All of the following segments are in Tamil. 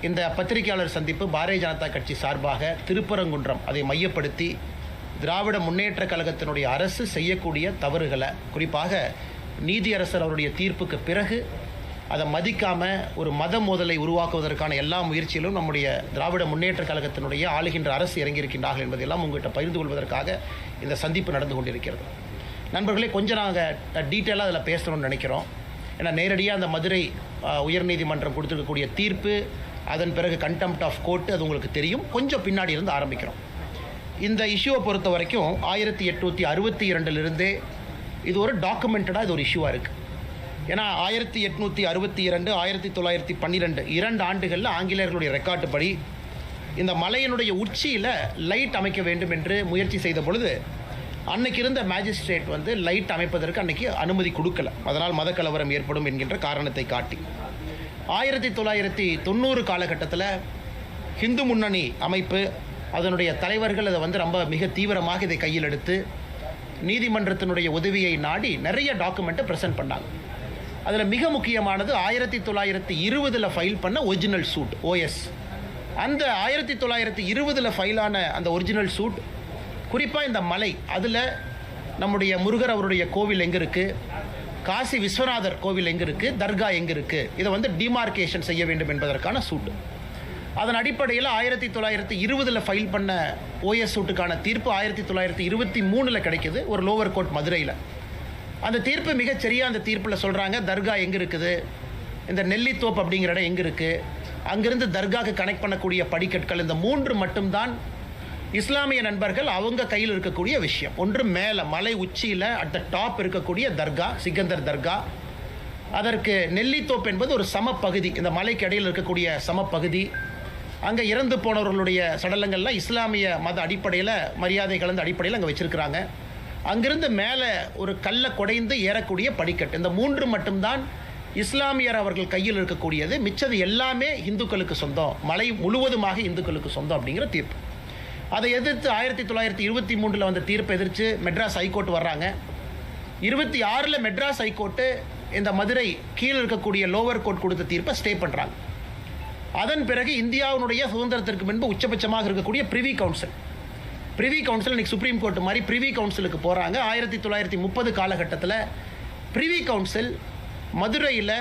இந்த பத்திரிகையாளர் சந்திப்பு பாரதிய ஜனதா கட்சி சார்பாக திருப்பரங்குன்றம் அதை மையப்படுத்தி திராவிட முன்னேற்ற கழகத்தினுடைய அரசு செய்யக்கூடிய தவறுகளை, குறிப்பாக நீதியரசர் அவருடைய தீர்ப்புக்கு பிறகு அதை மதிக்காமல் ஒரு மத மோதலை உருவாக்குவதற்கான எல்லா முயற்சியிலும் நம்முடைய திராவிட முன்னேற்ற கழகத்தினுடைய ஆளுகின்ற அரசு இறங்கியிருக்கின்றார்கள் என்பதெல்லாம் உங்கள்கிட்ட பகிர்ந்து கொள்வதற்காக இந்த சந்திப்பு நடந்து கொண்டிருக்கிறது. நண்பர்களே, கொஞ்சம் நாங்கள் டீட்டெயிலாக அதில் பேசணும்னு நினைக்கிறோம். ஏன்னா நேரடியாக அந்த மதுரை உயர்நீதிமன்றம் கொடுத்துருக்கக்கூடிய தீர்ப்பு, அதன் பிறகு கண்டெம்ப்ட் ஆஃப் கோர்ட்டு, அது உங்களுக்கு தெரியும். கொஞ்சம் பின்னாடி இருந்து ஆரம்பிக்கிறோம். இந்த இஷ்யூவை பொறுத்த வரைக்கும் 1862 இது ஒரு டாக்குமெண்டடாக இது ஒரு இஷ்யூவாக இருக்குது. ஏன்னா 1862 1912 2 ஆண்டுகளில் ஆங்கிலேயர்களுடைய ரெக்கார்டு படி இந்த மலையினுடைய உச்சியில் லைட் அமைக்க வேண்டும் என்று முயற்சி செய்த பொழுது அன்னைக்கு இருந்த மேஜிஸ்ட்ரேட் வந்து லைட் அமைப்பதற்கு அன்னைக்கு அனுமதி கொடுக்கல. அதனால் மதக்கலவரம் ஏற்படும் என்கின்ற காரணத்தை காட்டி 1990 காலகட்டத்தில் ஹிந்து முன்னணி அமைப்பு அதனுடைய தலைவர்கள் அதை வந்து ரொம்ப மிக தீவிரமாக இதை கையில் எடுத்து நீதிமன்றத்தினுடைய உதவியை நாடி நிறைய டாக்குமெண்ட்டை ப்ரெசென்ட் பண்ணாங்க. அதில் மிக முக்கியமானது 1920 ஃபைல் பண்ண ஒரிஜினல் சூட் OS. அந்த 1920 ஃபைலான அந்த ஒரிஜினல் சூட், குறிப்பாக இந்த மலை, அதில் நம்முடைய முருகர் அவருடைய கோவில் எங்கே இருக்குது, காசி விஸ்வநாதர் கோவில் எங்கே இருக்குது, தர்கா எங்கே இருக்குது, இதை வந்து டிமார்க்கேஷன் செய்ய வேண்டும் என்பதற்கான சூட்டு. அதன் அடிப்படையில் 1920 ஃபைல் பண்ண OS சூட்டுக்கான தீர்ப்பு 1923 கிடைக்குது, ஒரு லோவர் கோர்ட் மதுரையில். அந்த தீர்ப்பு மிகச்சரியாக அந்த தீர்ப்பில் சொல்கிறாங்க, தர்கா எங்கே இருக்குது, இந்த நெல்லித்தோப்பு அப்படிங்கிற இடம் எங்கே இருக்குது, அங்கிருந்து தர்காவுக்கு கனெக்ட் பண்ணக்கூடிய படிக்கட்கள், இந்த 3 மட்டும்தான் இஸ்லாமிய நண்பர்கள் அவங்க கையில் இருக்கக்கூடிய விஷயம். ஒன்று மேலே மலை உச்சியில் அட் த டாப் இருக்கக்கூடிய தர்கா, சிக்கந்தர் தர்கா. அதற்கு நெல்லித்தோப்பு என்பது ஒரு சமப்பகுதி, இந்த மலைக்கு இடையில் இருக்கக்கூடிய சமப்பகுதி. அங்கே இறந்து போனவர்களுடைய சடலங்கள்லாம் இஸ்லாமிய மத அடிப்படையில், மரியாதை கலந்த அடிப்படையில் அங்கே வச்சுருக்கிறாங்க. அங்கிருந்து மேலே ஒரு கல்லை குடைந்து ஏறக்கூடிய படிக்கட்டு, இந்த 3 மட்டும்தான் இஸ்லாமியர் அவர்கள் கையில் இருக்கக்கூடியது. மிச்சது எல்லாமே இந்துக்களுக்கு சொந்தம், மலை முழுவதுமாக இந்துக்களுக்கு சொந்தம் அப்படிங்கிற தீர்ப்பு. அதை எதிர்த்து 1923 வந்த தீர்ப்பை எதிர்த்து மெட்ராஸ் ஹைகோர்ட் வர்றாங்க. 26 மெட்ராஸ் ஹைகோர்ட்டு இந்த மதுரை கீழே இருக்கக்கூடிய லோவர் கோர்ட் கொடுத்த தீர்ப்பை ஸ்டே பண்ணுறாங்க. அதன் பிறகு இந்தியாவினுடைய சுதந்திரத்திற்கு முன்பு உச்சபட்சமாக இருக்கக்கூடிய பிரிவி கவுன்சில் இன்னைக்கு சுப்ரீம் கோர்ட் மாதிரி பிரிவி கவுன்சிலுக்கு போகிறாங்க. 1930 காலகட்டத்தில் பிரிவி கவுன்சில் மதுரையில்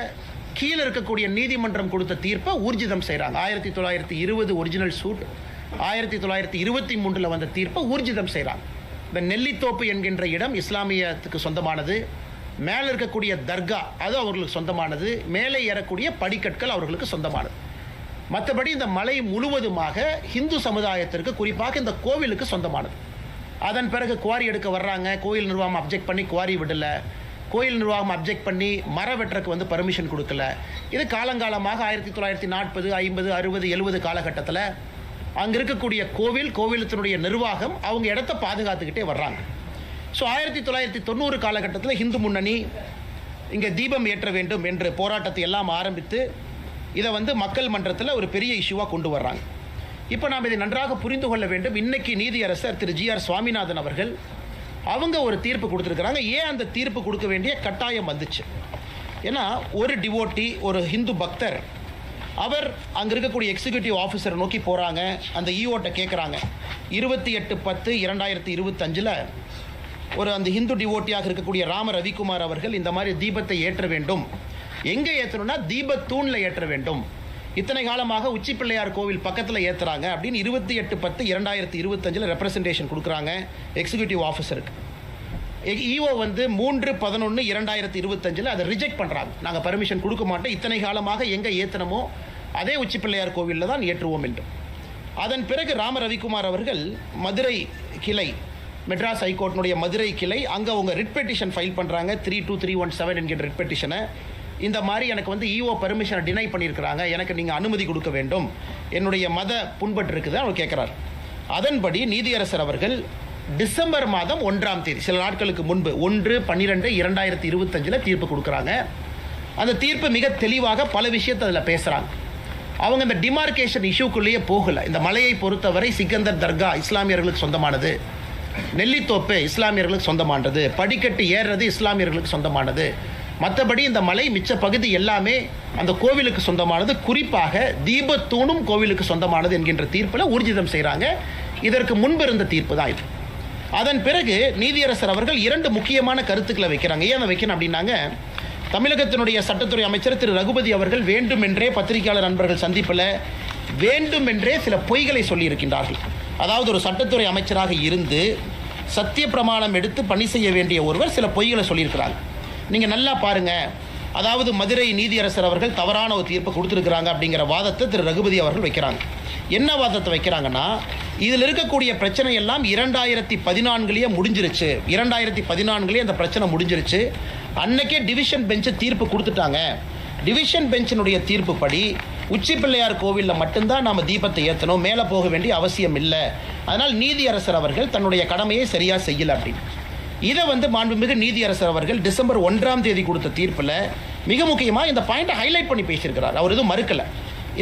கீழே இருக்கக்கூடிய நீதிமன்றம் கொடுத்த தீர்ப்பை ஊர்ஜிதம் செய்கிறாங்க. 1920 ஒரிஜினல் சூட், 1923 வந்த தீர்ப்பை ஊர்ஜிதம் செய்கிறாங்க. இந்த நெல்லித்தோப்பு என்கின்ற இடம் இஸ்லாமியத்துக்கு சொந்தமானது, மேலே இருக்கக்கூடிய தர்கா அது அவர்களுக்கு சொந்தமானது, மேலே ஏறக்கூடிய படிக்கட்கள் அவர்களுக்கு சொந்தமானது. மற்றபடி இந்த மலை முழுவதுமாக இந்து சமுதாயத்திற்கு, குறிப்பாக இந்த கோவிலுக்கு சொந்தமானது. அதன் பிறகு குவாரி எடுக்க வர்றாங்க. கோயில் நிர்வாகம் அப்ஜெக்ட் பண்ணி குவாரி விடலை. கோயில் நிர்வாகம் அப்ஜெக்ட் பண்ணி மர வெட்டுறக்கு வந்து பர்மிஷன் கொடுக்கல. இது காலங்காலமாக 1940 50 60 70 காலகட்டத்தில் அங்கே இருக்கக்கூடிய கோவிலத்தினுடைய நிர்வாகம் அவங்க இடத்த பாதுகாத்துக்கிட்டே வர்றாங்க. ஸோ 1990 காலகட்டத்தில் ஹிந்து முன்னணி இங்கே தீபம் ஏற்ற வேண்டும் என்று போராட்டத்தை எல்லாம் ஆரம்பித்து இதை வந்து மக்கள் மன்றத்தில் ஒரு பெரிய இஷ்யூவாக கொண்டு வர்றாங்க. இப்போ நாம் இதை நன்றாக புரிந்து கொள்ள வேண்டும். இன்னைக்கு நீதியரசர் திரு GR சுவாமிநாதன் அவர்கள் அவங்க ஒரு தீர்ப்பு கொடுத்துருக்குறாங்க. ஏன் அந்த தீர்ப்பு கொடுக்க வேண்டிய கட்டாயம் வந்துச்சு? ஏன்னா ஒரு டிவோட்டி, ஒரு ஹிந்து பக்தர், அவர் அங்கே இருக்கக்கூடிய எக்ஸிக்யூட்டிவ் ஆஃபீஸரை நோக்கி போகிறாங்க. அந்த ஈஓட்ட கேட்குறாங்க. 28/10/2025 ஒரு அந்த ஹிந்து டிவோட்டியாக இருக்கக்கூடிய ராம ரவிக்குமார் அவர்கள் இந்த மாதிரி தீபத்தை ஏற்ற வேண்டும். எங்கே ஏற்றணும்னா தீபத்தூணில் ஏற்ற வேண்டும். இத்தனை காலமாக உச்சி பிள்ளையார் கோவில் பக்கத்தில் ஏற்றுறாங்க அப்படின்னு 28/10/2025 ரெப்ரசன்டேஷன் கொடுக்குறாங்க எக்ஸிக்யூட்டிவ் ஆஃபீஸருக்கு. ஈஓ வந்து 3/11/2025 அதை ரிஜெக்ட் பண்ணுறாங்க. நாங்கள் பர்மிஷன் கொடுக்க மாட்டோம், இத்தனை காலமாக எங்கே ஏற்றணுமோ அதே உச்சி பிள்ளையார் கோவிலில் தான் ஏற்றுவோம் என்று. அதன் பிறகு ராம ரவிக்குமார் அவர்கள் மதுரை கிளை, மெட்ராஸ் ஹைகோர்ட்டினுடைய மதுரை கிளை, அங்கே அவங்க ரிட் பெட்டிஷன் ஃபைல் பண்ணுறாங்க. 32317 என்கிற ரிட் பெட்டிஷனை. இந்த மாதிரி எனக்கு வந்து ஈஓ பர்மிஷனை டினை பண்ணியிருக்கிறாங்க, எனக்கு நீங்கள் அனுமதி கொடுக்க வேண்டும், என்னுடைய மத புண்பட்டு இருக்குது அவர் கேட்குறார். அதன்படி நீதியரசர் அவர்கள் டிசம்பர் மாதம் 1ஆம் தேதி, சில நாட்களுக்கு முன்பு 1/12/2025 தீர்ப்பு கொடுக்குறாங்க. அந்த தீர்ப்பு மிக தெளிவாக பல விஷயத்தை அதில் பேசுகிறாங்க. அவங்க இந்த டிமார்க்கேஷன் இஷ்யூக்குள்ளேயே போகலை. இந்த மலையை பொறுத்தவரை சிக்கந்தர் தர்கா இஸ்லாமியர்களுக்கு சொந்தமானது, நெல்லித்தோப்பு இஸ்லாமியர்களுக்கு சொந்தமானது, படிக்கட்டு ஏறுறது இஸ்லாமியர்களுக்கு சொந்தமானது, மற்றபடி இந்த மலை மிச்ச பகுதி எல்லாமே அந்த கோவிலுக்கு சொந்தமானது, குறிப்பாக தீபத்தூணும் கோவிலுக்கு சொந்தமானது என்கின்ற தீர்ப்பில் ஊர்ஜிதம் செய்கிறாங்க. இதற்கு முன்பு இருந்த தீர்ப்பு தான் இது. அதன் பிறகு நீதியரசர் அவர்கள் 2 முக்கியமான கருத்துக்களை வைக்கிறாங்க. ஏன் அதை வைக்கணும் அப்படின்னாங்க, தமிழகத்தினுடைய சட்டத்துறை அமைச்சர் திரு ரகுபதி அவர்கள் வேண்டுமென்றே பத்திரிகையாளர் நண்பர்கள் சந்திப்பில் வேண்டுமென்றே சில பொய்களை சொல்லியிருக்கின்றார்கள். அதாவது ஒரு சட்டத்துறை அமைச்சராக இருந்து சத்திய பிரமாணம் எடுத்து பணி செய்ய வேண்டிய ஒருவர் சில பொய்களை சொல்லியிருக்கிறாங்க. நீங்கள் நல்லா பாருங்கள். அதாவது மதுரை நீதியரசர் அவர்கள் தவறான ஒரு தீர்ப்பை கொடுத்துருக்குறாங்க அப்படிங்கிற வாதத்தை திரு ரகுபதி அவர்கள் வைக்கிறாங்க. என்ன வாதத்தை வைக்கிறாங்கன்னா, இதில் இருக்கக்கூடிய பிரச்சனை எல்லாம் 2014 முடிஞ்சிருச்சு. 2014 அந்த பிரச்சனை முடிஞ்சிருச்சு. அன்னைக்கே டிவிஷன் பெஞ்சு தீர்ப்பு கொடுத்துட்டாங்க. டிவிஷன் பெஞ்சினுடைய தீர்ப்பு படி உச்சி பிள்ளையார் கோவிலில் மட்டும்தான் நாம் தீபத்தை ஏற்றணும், மேலே போக வேண்டிய அவசியம் இல்லை. அதனால் நீதியரசர் அவர்கள் தன்னுடைய கடமையை சரியாக செய்யலை அப்படின்னு. இதை மாண்புமிகு நீதியரசர் அவர்கள் டிசம்பர் 1 கொடுத்த தீர்ப்பில் மிக முக்கியமாக இந்த பாயிண்ட்டை ஹைலைட் பண்ணி பேசியிருக்கிறார். அவர் எதுவும் மறுக்கலை.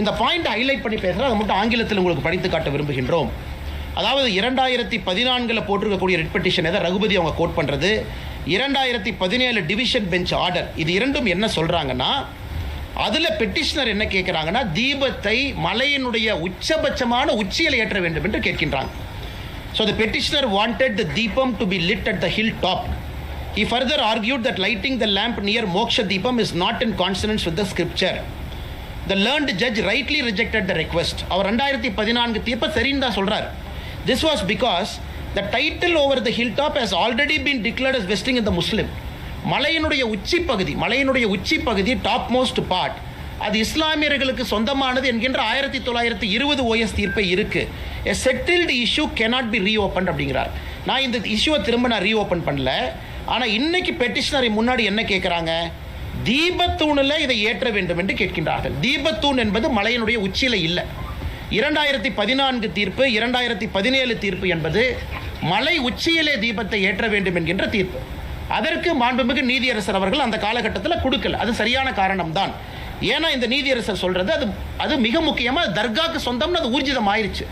இந்த பாயிண்ட்டை ஹைலைட் பண்ணி பேசுகிறார். அதை மட்டும் ஆங்கிலத்தில் உங்களுக்கு படித்து காட்ட விரும்புகின்றோம். அதாவது 2014 போட்டிருக்கக்கூடிய ரிட் பெட்டிஷன் எதை ரகுபதி அவங்க கோட் பண்ணுறது, 2017 டிவிஷன் பெஞ்ச் ஆர்டர், இது இரண்டும் என்ன சொல்கிறாங்கன்னா, அதில் பெட்டிஷனர் என்ன கேட்குறாங்கன்னா, தீபத்தை மலையினுடைய உச்சபட்சமான உச்சியில் ஏற்ற வேண்டும் என்று கேட்கின்றாங்க. So the petitioner wanted the deepam to be lit at the hilltop. He further argued that lighting the lamp near Moksha Deepam is not in consonance with the scripture. The learned judge rightly rejected the request. அவர் 2014 தீர்ப்பை சரின்னு தான் சொல்றார். This was because the title over the hilltop has already been declared as vesting in the Muslim. மலையினுடைய உச்சி பகுதி டாப் மோஸ்ட் பார்ட் அது இஸ்லாமியர்களுக்கு சொந்தமானது என்கின்ற 1920 OS தீர்ப்பை இருக்கு. A settled issue cannot be reopened அப்படிங்கிறார். நான் இந்த இஷ்யூவை திரும்ப ரீஓப்பன் பண்ணல. ஆனால் இன்னைக்கு பெட்டிஷனரை முன்னாடி என்ன கேட்குறாங்க, தீபத்தூணில் இதை ஏற்ற வேண்டும் என்று கேட்கின்றார்கள். தீபத்தூண் என்பது மலையினுடைய உச்சியில் இல்லை. 2014 தீர்ப்பு, 2017 தீர்ப்பு என்பது மலை உச்சியிலே தீபத்தை ஏற்ற வேண்டும் என்கின்ற தீர்ப்பு. அதற்கு மாண்புமிகு நீதியரசர் அவர்கள் அந்த காலகட்டத்தில் கொடுக்கல. அது சரியான காரணம் தான். ஏன்னா இந்த நீதியரசர் சொல்றது அது மிக முக்கியமாக தர்காக்கு சொந்தம்னு அது ஊர்ஜிதம் ஆயிடுச்சு.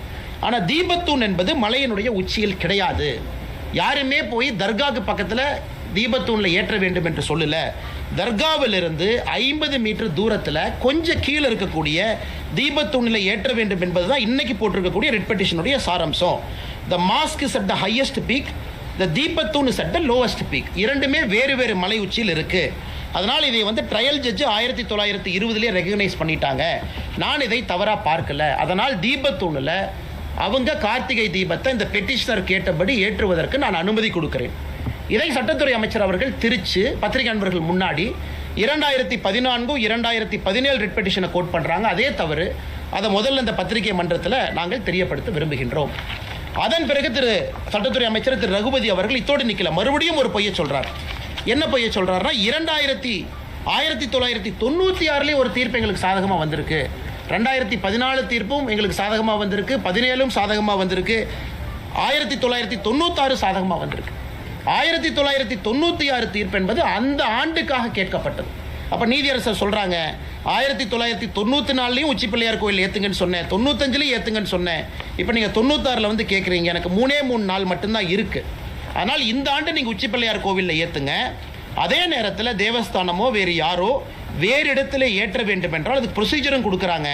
ஆனால் தீபத்தூண் என்பது மலையினுடைய உச்சியில் கிடையாது. யாருமே போய் தர்காக்கு பக்கத்தில் தீபத்தூணில் ஏற்ற வேண்டும் என்று சொல்லல. தர்காவிலிருந்து 50 மீட்டர் தூரத்தில் கொஞ்சம் கீழே இருக்கக்கூடிய தீபத்தூணில் ஏற்ற வேண்டும் என்பது தான் இன்னைக்கு போட்டிருக்கக்கூடிய ரிட் பெட்டிஷனுடைய சாராம்சம். த mask is at the highest peak, the தீபத்தூன் is at the lowest peak. இரண்டுமே வேறு வேறு மலை உச்சியில் இருக்கு. அதனால் இதை ட்ரையல் ஜட்ஜு 1920 ரெகக்னைஸ் பண்ணிட்டாங்க. நான் இதை தவறாக பார்க்கல. அதனால் தீபத்தூணில் அவங்க கார்த்திகை தீபத்தை இந்த பெட்டிஷனர் கேட்டபடி ஏற்றுவதற்கு நான் அனுமதி கொடுக்கிறேன். இதை சட்டத்துறை அமைச்சர் அவர்கள் திருச்சி பத்திரிகை நண்பர்கள் முன்னாடி 2014 2017 ரிட் பெட்டிஷனை கோட் பண்ணுறாங்க. அதே தவறு. அதை முதல்ல இந்த பத்திரிகை மன்றத்தில் நாங்கள் தெரியப்படுத்த விரும்புகின்றோம். அதன் பிறகு சட்டத்துறை அமைச்சர் திரு ரகுபதி அவர்கள் இத்தோடு நிற்கல, மறுபடியும் ஒரு பொய்யை சொல்கிறார். என்ன பொய்யை சொல்கிறாருன்னா, 1996 ஒரு தீர்ப்பு எங்களுக்கு சாதகமாக வந்திருக்கு, 2014 தீர்ப்பும் எங்களுக்கு சாதகமாக வந்திருக்கு, 17 சாதகமாக வந்திருக்கு, 1996 சாதகமாக வந்திருக்கு. 1996 தீர்ப்பு என்பது அந்த ஆண்டுக்காக கேட்கப்பட்டது. அப்போ நீதியரசர் சொல்கிறாங்க, 1994 உச்சி பிள்ளையார் கோயில் ஏற்றுங்கன்னு சொன்னேன், 95 ஏற்றுங்கன்னு சொன்னேன். இப்போ நீங்கள் 96 கேட்குறீங்க. எனக்கு 3 நாள் மட்டும்தான் இருக்குது. அதனால் இந்த ஆண்டு நீங்கள் உச்சி பிள்ளையார் கோவிலில் ஏற்றுங்க. அதே நேரத்தில் தேவஸ்தானமோ வேறு யாரோ வேறு இடத்துல ஏற்ற வேண்டும் என்றால் அதுக்கு ப்ரொசீஜரும் கொடுக்குறாங்க.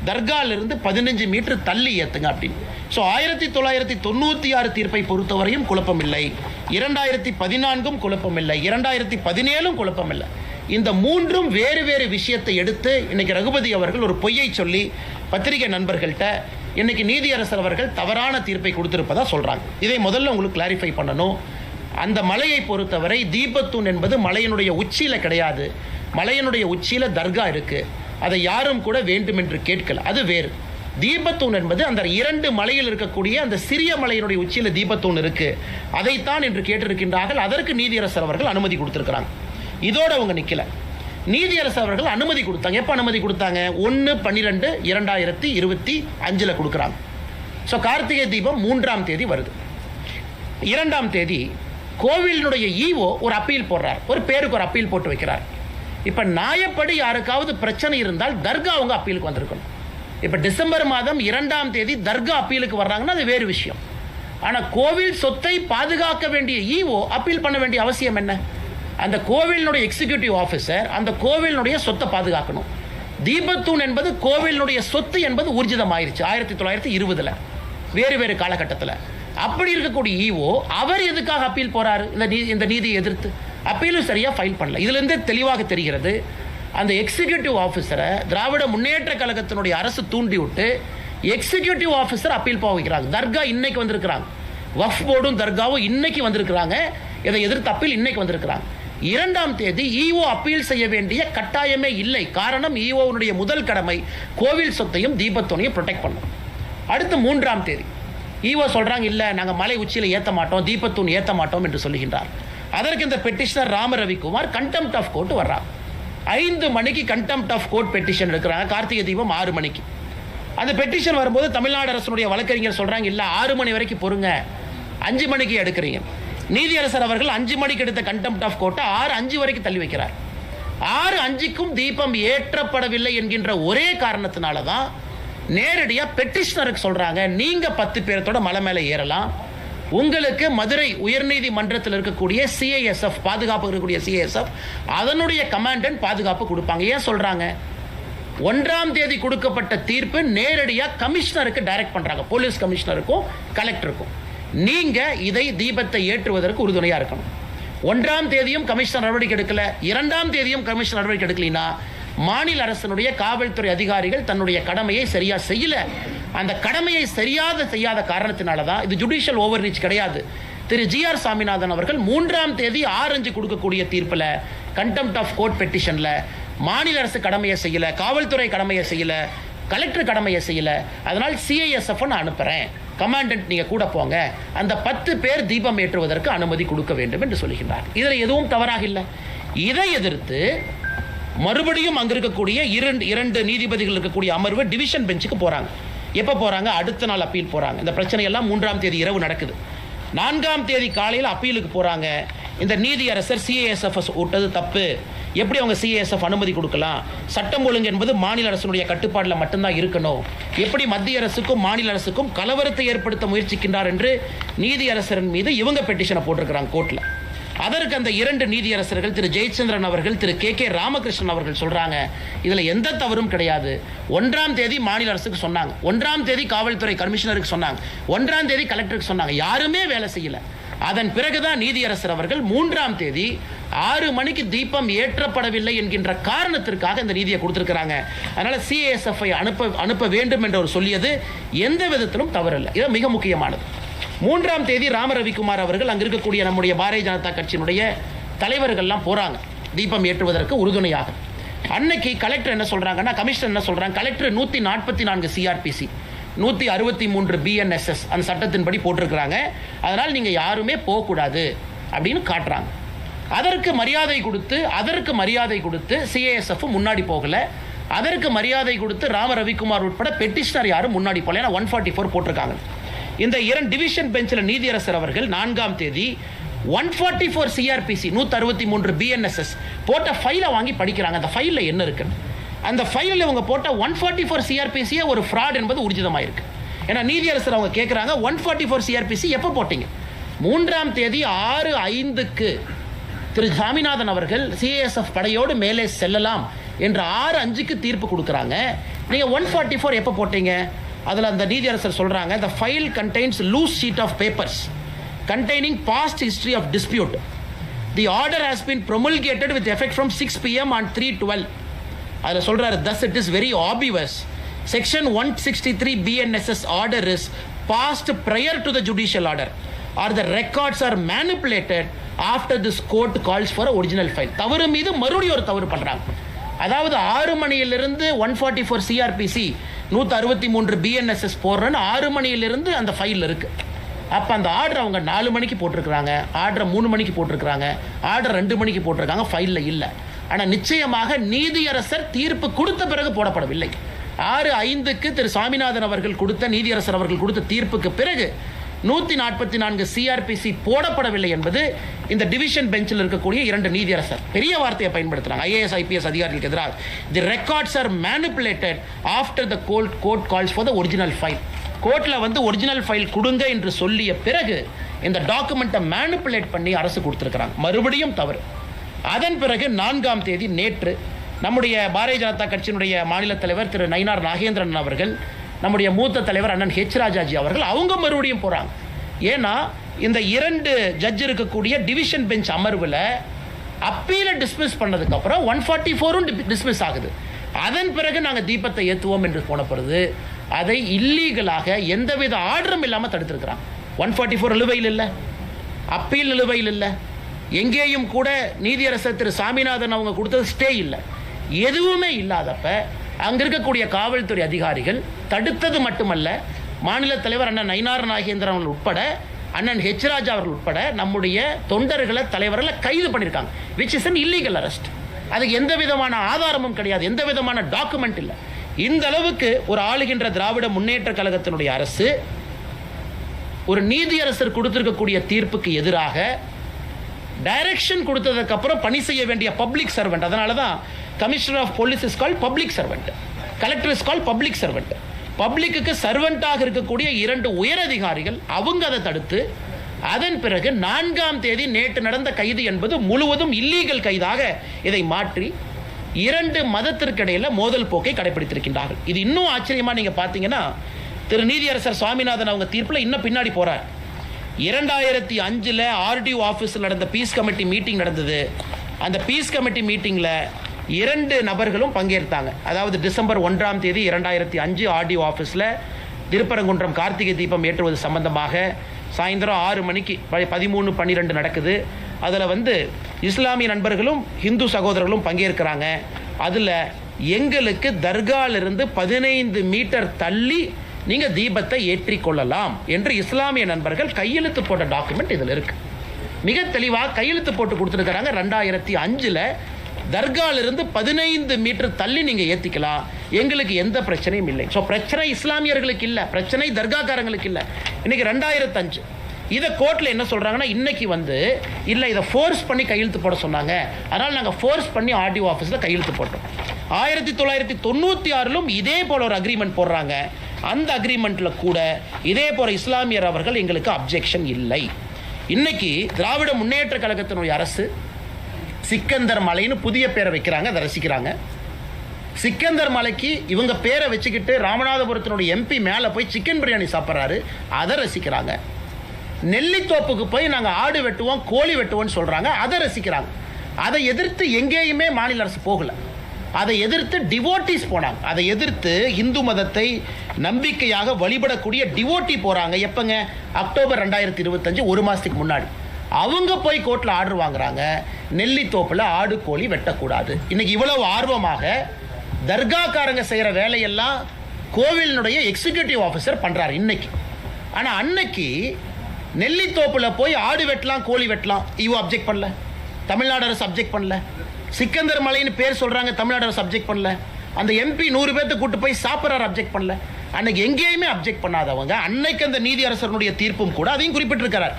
தர்காலிருந்து 15 மீட்டர் தள்ளி ஏற்றுங்க அப்படின்னு. ஸோ 1996 தீர்ப்பை பொறுத்தவரையும் குழப்பமில்லை, 2014 குழப்பமில்லை, 2017 குழப்பமில்லை. இந்த மூன்றும் வேறு வேறு விஷயத்தை எடுத்து இன்னைக்கு ரகுபதி அவர்கள் ஒரு பொய்யை சொல்லி பத்திரிகை நண்பர்கள்ட்ட இன்னைக்கு நீதியரசர் அவர்கள் தவறான தீர்ப்பை கொடுத்திருப்பதா சொல்றாங்க. இதை முதல்ல உங்களுக்கு கிளாரிஃபை பண்ணணும். அந்த மலையை பொறுத்தவரை தீபத்தூண் என்பது மலையினுடைய உச்சியில கிடையாது. மலையினுடைய உச்சியில தர்கா இருக்கு. அதை யாரும் கூட வேண்டும் என்று கேட்கல. அது வேறு. தீபத்தூண் என்பது அந்த 2 மலையில் இருக்கக்கூடிய அந்த சிறிய மலையினுடைய உச்சியில தீபத்தூண் இருக்கு. அதைத்தான் என்று கேட்டிருக்கின்றார்கள். அதற்கு நீதியரசர் அவர்கள் அனுமதி கொடுத்திருக்கிறாங்க. இதோட அவங்க நிக்கல. நீதியரசர் அவர்கள் அனுமதி கொடுத்தாங்க. எப்போ அனுமதி கொடுத்தாங்க? 1/12/2025 கொடுக்குறாங்க. ஸோ கார்த்திகை தீபம் 3ஆம் தேதி வருது. 2ஆம் தேதி கோவிலினுடைய ஈவோ ஒரு அப்பீல் போடுறார். ஒரு பேருக்கு ஒரு அப்பீல் போட்டு வைக்கிறார். இப்போ நியாயப்படி யாருக்காவது பிரச்சனை இருந்தால் தர்கா அவங்க அப்பீலுக்கு வந்திருக்கணும். இப்போ டிசம்பர் மாதம் 2ஆம் தேதி தர்கா அப்பீலுக்கு வர்றாங்கன்னா அது வேறு விஷயம். ஆனால் கோவில் சொத்தை பாதுகாக்க வேண்டிய ஈவோ அப்பீல் பண்ண வேண்டிய அவசியம் என்ன? அந்த கோவிலினுடைய எக்ஸிக்யூட்டிவ் ஆஃபீஸர் அந்த கோவிலினுடைய சொத்தை பாதுகாக்கணும். தீபத்தூண் என்பது கோவிலினுடைய சொத்து என்பது ஊர்ஜிதமாயிருச்சு 1920 வேறு வேறு காலகட்டத்தில். அப்படி இருக்கக்கூடிய ஈஓ அவர் எதுக்காக அப்பீல் போறாரு? இந்த நீதியை எதிர்த்து அப்பீலும் சரியா ஃபைல் பண்ணல. இதுல இருந்து தெளிவாக தெரிகிறது, அந்த எக்ஸிக்யூட்டிவ் ஆஃபீஸரை திராவிட முன்னேற்ற கழகத்தினுடைய அரசு தூண்டி விட்டு எக்ஸிக்யூட்டிவ் ஆஃபீஸர் அப்பீல் போக வைக்கிறாங்க. தர்கா இன்னைக்கு வந்திருக்கிறாங்க, வக்ஃப் போர்டும் தர்காவும் இன்னைக்கு வந்திருக்கிறாங்க, இதை எதிர்த்து அப்பீல் இன்னைக்கு வந்திருக்கிறாங்க. 2ஆம் தேதி ஈஓ அப்பீல் செய்ய வேண்டிய கட்டாயமே இல்லை. காரணம், ஈஓனுடைய முதல் கடமை கோவில் சொத்தையும் தீபத்தோனையும் ப்ரொடெக்ட் பண்ணும். அடுத்து 3ஆம் தேதி ஈஓ சொல்றாங்க, இல்லை நாங்கள் மலை உச்சியில் ஏற்ற மாட்டோம், தீபத்தூண் ஏற்ற மாட்டோம் என்று சொல்லுகின்றார். அதற்கு இந்த petitioner Rama Ravikumar contempt of court வர்றாங்க. 5 மணிக்கு கண்டெம்ட் ஆஃப் கோர்ட் பெட்டிஷன் எடுக்கிறாங்க. கார்த்திகை தீபம் 6 மணிக்கு. அந்த பெட்டிஷன் வரும்போது தமிழ்நாடு அரசுடைய வழக்கறிஞர் சொல்றாங்க, இல்லை 6 மணி வரைக்கும் பொறுங்க, 5 மணிக்கு எடுக்கிறீங்க. நீதியரசர் அவர்கள் 5 மணிக்கு எடுத்த கண்டெம்ட் ஆஃப் கோர்ட்டை 6:05 வரைக்கும் தள்ளி வைக்கிறார். 6:05க்கும் தீபம் ஏற்றப்படவில்லை என்கின்ற ஒரே காரணத்தினால தான் நேரடியாக பெட்டிஷனருக்கு சொல்றாங்க, நீங்க 10 பேரத்தோட மலை மேலே ஏறலாம், உங்களுக்கு மதுரை உயர்நீதிமன்றத்தில் இருக்கக்கூடிய சிஐஎஸ்எஃப் பாதுகாப்பு இருக்கக்கூடிய சிஐஎஸ்எஃப் அதனுடைய கமாண்டன்ட் பாதுகாப்பு கொடுப்பாங்க. ஏன் சொல்றாங்க? 1ஆம் தேதி கொடுக்கப்பட்ட தீர்ப்பு நேரடியாக கமிஷனருக்கு டைரக்ட் பண்றாங்க, போலீஸ் கமிஷனருக்கும் கலெக்டருக்கும். நீங்க இதை தீபத்தை ஏற்றுவதற்கு உறுதுணையா இருக்கணும். 1ஆம் தேதியும் கமிஷனர் நடவடிக்கை எடுக்கல, 2ஆம் தேதியும் கமிஷனர் நடவடிக்கை எடுக்கலைன்னா மாநில அரசினுடைய காவல்துறை அதிகாரிகள் தன்னுடைய கடமையை சரியா செய்யல. அந்த கடமையை செய்யாத காரணத்தினால தான் இது ஜுடிஷியல் ஓவர் ரீச் கிடையாது. திரு GR சாமிநாதன் அவர்கள் 3ஆம் தேதி 6:05 கொடுக்கக்கூடிய தீர்ப்பில் கண்டெம்ட் ஆஃப் கோர்ட் பெட்டிஷன்ல மாநில அரசு கடமையை செய்யல, காவல்துறை கடமையை செய்யல, கலெக்டர் கடமையை செய்யல, அதனால் சிஐஎஸ்எஃப் நான் அனுப்புறேன், கமாண்டன்ட் நீங்க கூட போங்க, அந்த 10 பேர் தீபம் ஏற்றுவதற்கு அனுமதி கொடுக்க வேண்டும் என்று சொல்லுகின்றார். இதில் எதுவும் தவறாக இல்லை. இதை எதிர்த்து மறுபடியும் அங்க இருக்கக்கூடிய இரண்டு நீதிபதிகள் இருக்கக்கூடிய அமர்வு டிவிஷன் பெஞ்சுக்கு போறாங்க. எப்ப போறாங்க? அடுத்த நாள் அப்பீல் போறாங்க. இந்த பிரச்சனை எல்லாம் 3ஆம் தேதி இரவு நடக்குது. 4ஆம் தேதி காலையில் அப்பீலுக்கு போறாங்க. இந்த நீதியரசர் சிஐஎஸ்எஃப் விட்டது தப்பு, எப்படி அவங்க சிஐஎஸ்எஃப் அனுமதி கொடுக்கலாம், சட்டம் ஒழுங்கு என்பது மாநில அரசுடைய கட்டுப்பாட்டில் மட்டும்தான் இருக்கணும், எப்படி மத்திய அரசுக்கும் மாநில அரசுக்கும் கலவரத்தை ஏற்படுத்த முயற்சிக்கின்றார் என்று நீதியரசரின் மீது இவங்க பெட்டிஷனை போட்டிருக்கிறாங்க கோர்ட்ல. அதற்கு அந்த 2 நீதியரசர்கள் திரு ஜெயச்சந்திரன் அவர்கள் திரு KK ராமகிருஷ்ணன் அவர்கள் சொல்றாங்க, இதுல எந்த தவறும் கிடையாது. 1ஆம் தேதி மாநில அரசுக்கு சொன்னாங்க, 1ஆம் தேதி காவல்துறை கமிஷனருக்கு சொன்னாங்க, 1ஆம் தேதி கலெக்டருக்கு சொன்னாங்க, யாருமே வேலை செய்யல. அதன் பிறகுதான் நீதியரசர் அவர்கள் 3ஆம் தேதி 6 மணிக்கு தீபம் ஏற்றப்படவில்லை என்கின்ற காரணத்திற்காக இந்த நீதியை கொடுத்திருக்கிறாங்க. அதனால சிஐஎஸ்எஃப் அனுப்ப வேண்டும் என்று அவர் சொல்லியது எந்த விதத்திலும் தவறில்லை. இது மிக முக்கியமானது. 3ஆம் தேதி ராம ரவிக்குமார் அவர்கள் அங்க இருக்கக்கூடிய நம்முடைய பாரதிய ஜனதா கட்சியினுடைய தலைவர்கள்லாம் போறாங்க தீபம் ஏற்றுவதற்கு உறுதுணையாக. அன்னைக்கு கலெக்டர் என்ன சொல்றாங்கன்னா, கமிஷனர் என்ன சொல்றாங்க, கலெக்டர் 144 CRPC 163 BNSS அந்த சட்டத்தின்படி போட்டிருக்கிறாங்க, அதனால் நீங்க யாருமே போகக்கூடாது அப்படின்னு காட்டுறாங்க. அதற்கு மரியாதை கொடுத்து சிஐஎஸ்எஃப் முன்னாடி போகல, அதற்கு மரியாதை கொடுத்து ராம ரவிக்குமார் உட்பட பெட்டிஷனர் யாரும் முன்னாடி போகல. ஏன்னா 144 போட்டிருக்காங்க. இந்த 2 டிவிஷன் பெஞ்சில் நீதியரசர் அவர்கள் 4ஆம் தேதி 144 CRPC 163 BNSS போட்ட ஃபைலை வாங்கி படிக்கிறாங்க. அந்த ஃபைலில் என்ன இருக்குன்னு, அந்த ஃபைலில் இவங்க போட்ட 144 CRPC ஒரு ஃப்ராட் என்பது ஊர்ஜிதமாயிருக்கு. ஏன்னா நீதியரசர் அவங்க கேட்குறாங்க, 144 CRPC எப்போ போட்டீங்க? 3ஆம் தேதி 6:05க்கு திரு சாமிநாதன் அவர்கள் சிஐஎஸ்எஃப் படையோடு மேலே செல்லலாம் என்று 6:05க்கு தீர்ப்பு கொடுக்குறாங்க. நீங்கள் 144 எப்போ போட்டீங்க? அதில் அந்த நீதியரசர் சொல்றாங்க, the file contains loose sheet of papers containing past history of dispute. The order has been promulgated with effect from 6 PM on 3/12. அதில் சொல்றாரு, thus it is very obvious section 163 BNSS order is passed prior to the judicial order or the records are manipulated after this court calls for original file. தவறு மீது மறுபடியும் ஒரு தவறு பண்றாங்க. அதாவது 6 மணியிலிருந்து 144 CRPC 163 BNSS போடுறேன்னு 6 மணியிலிருந்து அந்த ஃபைல் இருக்கு. அப்போ அந்த ஆர்டர் அவங்க 4 மணிக்கு போட்டிருக்கிறாங்க, ஆர்டரை 3 மணிக்கு போட்டிருக்கிறாங்க, ஆர்டர் 2 மணிக்கு போட்டிருக்காங்க, ஃபைலில் இல்லை. ஆனால் நிச்சயமாக நீதியரசர் தீர்ப்பு கொடுத்த பிறகு போடப்படவில்லை. 6:05க்கு திரு சாமிநாதன் அவர்கள் நீதியரசர் அவர்கள் கொடுத்த தீர்ப்புக்கு பிறகு 144 CRPC போடப்படவில்லை என்பது இந்த டிவிஷன் பெஞ்சில் இருக்கக்கூடிய 2 நீதியரசர் பெரிய வார்த்தையை பயன்படுத்துறாங்க. IAS IPS அதிகாரிகளுக்கு எதிராக the records are manipulated after the court calls for the original file. கோர்ட்டில் வந்து ஒரிஜினல் ஃபைல் கொடுங்க என்று சொல்லிய பிறகு இந்த டாக்குமெண்ட்டை மேனிபுலேட் பண்ணி அரசு கொடுத்துருக்கிறாங்க. மறுபடியும் தவறு. அதன் பிறகு 4ஆம் தேதி நேற்று நம்முடைய பாரதிய ஜனதா கட்சியினுடைய மாநில தலைவர் திரு நயினார் நாகேந்திரன் அவர்கள், நம்முடைய மூத்த தலைவர் அண்ணன் ஹெச் ராஜாஜி அவர்கள் அவங்க மறுபடியும் போகிறாங்க. ஏன்னா இந்த 2 ஜட்ஜ் இருக்கக்கூடிய டிவிஷன் பெஞ்ச் அமர்வில் அப்பீலை டிஸ்மிஸ் பண்ணதுக்கப்புறம் 144ம் டிஸ்மிஸ் ஆகுது. அதன் பிறகு நாங்கள் தீபத்தை ஏற்றுவோம் என்று போனப்படுது. அதை இல்லீகலாக எந்தவித ஆர்டரும் இல்லாமல் தடுத்திருக்கிறாங்க. 144 நிலுவையில் இல்லை, அப்பீல் நிலுவையில் இல்லை, எங்கேயும் கூட நீதியரசர் திரு சாமிநாதன் அவங்க கொடுத்தது ஸ்டே இல்லை, எதுவுமே இல்லாதப்ப அங்கே இருக்கக்கூடிய காவல்துறை அதிகாரிகள் தடுத்தது மட்டுமல்ல, மாநில தலைவர் அண்ணன் நயினார் நாகேந்திரன் அவர்கள் உட்பட, அண்ணன் ஹெச் ராஜா அவர்கள் உட்பட நம்முடைய தொண்டர்களை தலைவர்களை கைது பண்ணியிருக்காங்க. Which is an illegal arrest. அதுக்கு எந்த விதமான ஆதாரமும் கிடையாது, எந்த விதமான டாக்குமெண்ட் இல்லை. இந்த அளவுக்கு ஒரு ஆளுகின்ற திராவிட முன்னேற்ற கழகத்தினுடைய அரசு ஒரு நீதியரசர் கொடுத்திருக்கக்கூடிய தீர்ப்புக்கு எதிராக டைரக்ஷன் கொடுத்ததுக்கு அப்புறம் பணி செய்ய வேண்டிய பப்ளிக் சர்வெண்ட். அதனால தான் commissioner of police is called public servant, collector is called public servant. Public சர்வெண்டாக இருக்கக்கூடிய 2 உயர் அதிகாரிகள் அவங்க அதை தடுத்து, அதன் பிறகு 4ஆம் தேதி நேற்று நடந்த கைது என்பது முழுவதும் இல்லீகல் கைதாக இதை மாற்றி 2 மதத்திற்கிடையில் மோதல் போக்கை கடைபிடித்திருக்கின்றார்கள். இது இன்னும் ஆச்சரியமா நீங்க பார்த்தீங்கன்னா, திரு நீதியரசர் சுவாமிநாதன் அவங்க தீர்ப்பில் இன்னும் பின்னாடி போறார். 2005 ஆர்டிஓ ஆஃபீஸில் நடந்த பீஸ் கமிட்டி மீட்டிங் நடந்தது. அந்த பீஸ் கமிட்டி மீட்டிங்கில் 2 நபர்களும் பங்கேற்றாங்க. அதாவது டிசம்பர் 1ஆம் தேதி 2005 ஆர்டிஓ ஆஃபீஸில் திருப்பரங்குன்றம் கார்த்திகை தீபம் ஏற்றுவது சம்பந்தமாக சாயந்தரம் 6 மணிக்கு 13-12 நடக்குது. அதில் இஸ்லாமிய நண்பர்களும் இந்து சகோதரர்களும் பங்கேற்கிறாங்க. அதில் எங்களுக்கு தர்காலிருந்து 15 மீட்டர் தள்ளி நீங்கள் தீபத்தை ஏற்றிக்கொள்ளலாம் என்று இஸ்லாமிய நண்பர்கள் கையெழுத்து போட்ட டாக்குமெண்ட் இதில் இருக்கு. மிக தெளிவாக கையெழுத்து போட்டு கொடுத்துருக்கிறாங்க. 2005 தர்காலிருந்து 15 மீட்டர் தள்ளி நீங்கள் ஏற்றிக்கலாம், எங்களுக்கு எந்த பிரச்சனையும் இல்லை. ஸோ பிரச்சனை இஸ்லாமியர்களுக்கு இல்லை, பிரச்சனை தர்காக்காரங்களுக்கு இல்லை. இன்னைக்கு 2005 இதை கோர்ட்டில் என்ன சொல்கிறாங்கன்னா, இன்னைக்கு இல்லை இதை ஃபோர்ஸ் பண்ணி கையெழுத்து போட சொன்னாங்க, அதனால் நாங்கள் ஃபோர்ஸ் பண்ணி ஆர்டிஓ ஆஃபீஸில் கையெழுத்து போட்டோம். 1996 இதே போல் ஒரு அக்ரிமெண்ட் போடுறாங்க. அந்த அக்ரிமெண்ட்டில் கூட இதே போல் இஸ்லாமியர் அவர்கள் எங்களுக்கு அப்ஜெக்ஷன் இல்லை. இன்னைக்கு திராவிட முன்னேற்ற கழகத்தினுடைய அரசு சிக்கந்தர் மலைன்னு புதிய பேரை வைக்கிறாங்க, அதை ரசிக்கிறாங்க. சிக்கந்தர் மலைக்கு இவங்க பேரை வச்சுக்கிட்டு ராமநாதபுரத்தினுடைய எம்பி மேலே போய் சிக்கன் பிரியாணி சாப்பிட்றாரு, அதை ரசிக்கிறாங்க. நெல்லித்தோப்புக்கு போய் நாங்கள் ஆடு வெட்டுவோம், கோழி வெட்டுவோம்னு சொல்கிறாங்க, அதை ரசிக்கிறாங்க. அதை எதிர்த்து எங்கேயுமே மாநில அரசு போகலை. அதை எதிர்த்து டிவோட்டிஸ் போனாங்க. அதை எதிர்த்து இந்து மதத்தை நம்பிக்கையாக வழிபடக்கூடிய டிவோட்டி போகிறாங்க. எப்போங்க? அக்டோபர் 2025, 1 மாதத்துக்கு முன்னாடி அவங்க போய் கோர்ட்டில் ஆர்டர் வாங்குறாங்க, நெல்லித்தோப்பில் ஆடு கோழி வெட்டக்கூடாது. இன்னைக்கு இவ்வளவு ஆர்வமாக தர்காக்காரங்க செய்கிற வேலையெல்லாம் கோவிலினுடைய எக்ஸிக்யூட்டிவ் ஆஃபீஸர் பண்ணுறாரு இன்னைக்கு. ஆனால் அன்னைக்கு நெல்லித்தோப்பில் போய் ஆடு வெட்டலாம், கோழி வெட்டலாம், இவ அப்ஜெக்ட் பண்ணல, தமிழ்நாடு அரசு அப்ஜெக்ட் பண்ணல. சிக்கந்தர் மலைன்னு பேர் சொல்கிறாங்க, தமிழ்நாடு அரசு அப்ஜெக்ட் பண்ணல. அந்த எம்பி 100 பேர்த்து கூட்டு போய் சாப்பிட்றாரு, அப்ஜெக்ட் பண்ணல. அன்னைக்கு எங்கேயுமே அப்ஜெக்ட் பண்ணாதவங்க அன்னைக்கு அந்த நீதி அரசனுடைய தீர்ப்பும் கூட அதையும் குறிப்பிட்டிருக்கிறார்.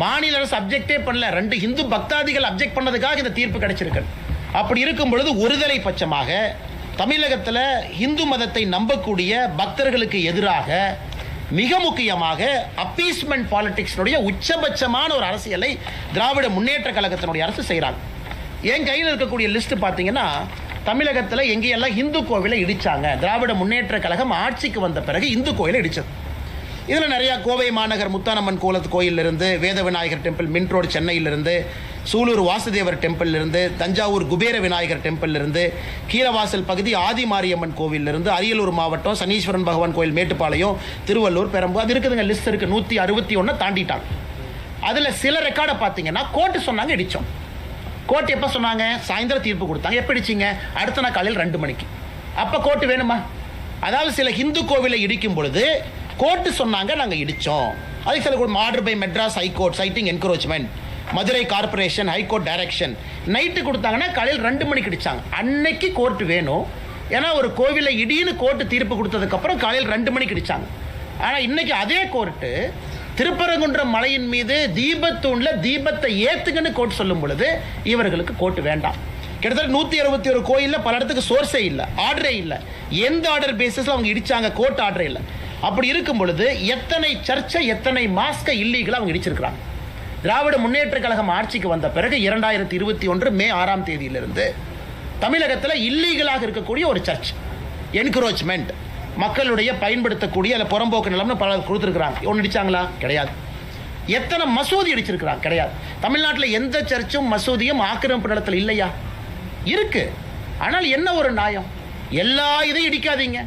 மாநில அரசு அப்ஜெக்டே பண்ணல, 2 இந்து பக்தாதிகள் அப்ஜெக்ட் பண்ணதுக்காக இந்த தீர்ப்பு கிடைச்சிருக்கு. அப்படி இருக்கும் பொழுது ஒருதலை பட்சமாக தமிழகத்தில் இந்து மதத்தை நம்பக்கூடிய பக்தர்களுக்கு எதிராக மிக முக்கியமாக அப்பீஸ்மெண்ட் பாலிடிக்ஸினுடைய உச்சபட்சமான ஒரு அரசியலை திராவிட முன்னேற்ற கழகத்தினுடைய அரசு செய்கிறாங்க. என் கையில் இருக்கக்கூடிய லிஸ்ட் பார்த்தீங்கன்னா, தமிழகத்தில் எங்கேயெல்லாம் இந்து கோவிலை இடித்தாங்க, திராவிட முன்னேற்ற கழகம் ஆட்சிக்கு வந்த பிறகு இந்து கோயிலை இடித்தது. இதில் நிறையா கோவை மாநகர் முத்தானம்மன் கோயிலிருந்து, வேத விநாயகர் டெம்பிள் மின்ட் ரோடு சென்னையிலிருந்து, சூலூர் வாசுதேவர் டெம்பிளிலிருந்து, தஞ்சாவூர் குபேர விநாயகர் டெம்பிளிலிருந்து, கீழவாசல் பகுதி ஆதி மாரியம்மன் கோவிலிருந்து, அரியலூர் மாவட்டம் சனீஸ்வரன் பகவான் கோயில் மேட்டுப்பாளையம், திருவள்ளூர், பெரம்பூர், அது இருக்குதுங்க, லிஸ்ட் இருக்குது. 161 தாண்டிட்டாங்க. அதில் சில ரெக்கார்டை பார்த்தீங்கன்னா கோர்ட்டு சொன்னாங்க இடித்தோம். கோர்ட் எப்போ சொன்னாங்க? சாயந்தரம் தீர்ப்பு கொடுத்தாங்க. எப்போ இடிச்சிங்க? அடுத்த நாள் காலையில் 2 மணிக்கு. அப்போ கோர்ட்டு வேணுமா? அதாவது சில இந்து கோவிலை இடிக்கும் பொழுது கோர்ட்டு சொன்னாங்க நாங்கள் இடித்தோம். அதுக்கு சில order by Madras high court citing encroachment, Madurai corporation high court direction, night கொடுத்தாங்கன்னா காலையில் 2 மணிக்கு இடித்தாங்க. அன்னைக்கு கோர்ட்டு வேணும், ஏன்னா ஒரு கோவிலை இடின்னு கோர்ட்டு தீர்ப்பு கொடுத்ததுக்கப்புறம் காலையில் 2 மணிக்கு இடித்தாங்க. ஆனால் இன்னைக்கு அதே கோர்ட்டு திருப்பரங்குன்றம் மலையின் மீது தீபத்தூணில் தீபத்தை ஏற்றுங்கன்னு கோர்ட் சொல்லும் பொழுது இவர்களுக்கு கோர்ட்டு வேண்டாம். கிட்டத்தட்ட 161 கோயிலில் பல இடத்துக்கு சோர்ஸே இல்லை, ஆர்டரே இல்லை. எந்த ஆர்டர் பேசிஸில் அவங்க இடித்தாங்க? கோர்ட் ஆர்டரே இல்லை. அப்படி இருக்கும் பொழுது எத்தனை சர்ச்சை, எத்தனை மாஸ்கை இல்லீகலாக அவங்க இடிச்சிருக்கிறாங்க. திராவிட முன்னேற்ற கழகம் ஆட்சிக்கு வந்த பிறகு 2021 மே 6ஆம் தேதியிலிருந்து தமிழகத்தில் இல்லீகலாக இருக்கக்கூடிய ஒரு சர்ச் என்க்ரோச்மெண்ட், மக்களுடைய பயன்படுத்தக்கூடிய அல்ல புறம்போக்கு நிலம்னு பல கொடுத்துருக்குறாங்க. ஒன்று அடிச்சாங்களா? கிடையாது. எத்தனை மசூதி அடிச்சிருக்கிறாங்க? கிடையாது. தமிழ்நாட்டில் எந்த சர்ச்சும் மசூதியும் ஆக்கிரமிப்பு நிலத்தில் இல்லையா? இருக்கு. ஆனால் என்ன ஒரு நியாயம்? எல்லா இதையும் இடிக்காதீங்க,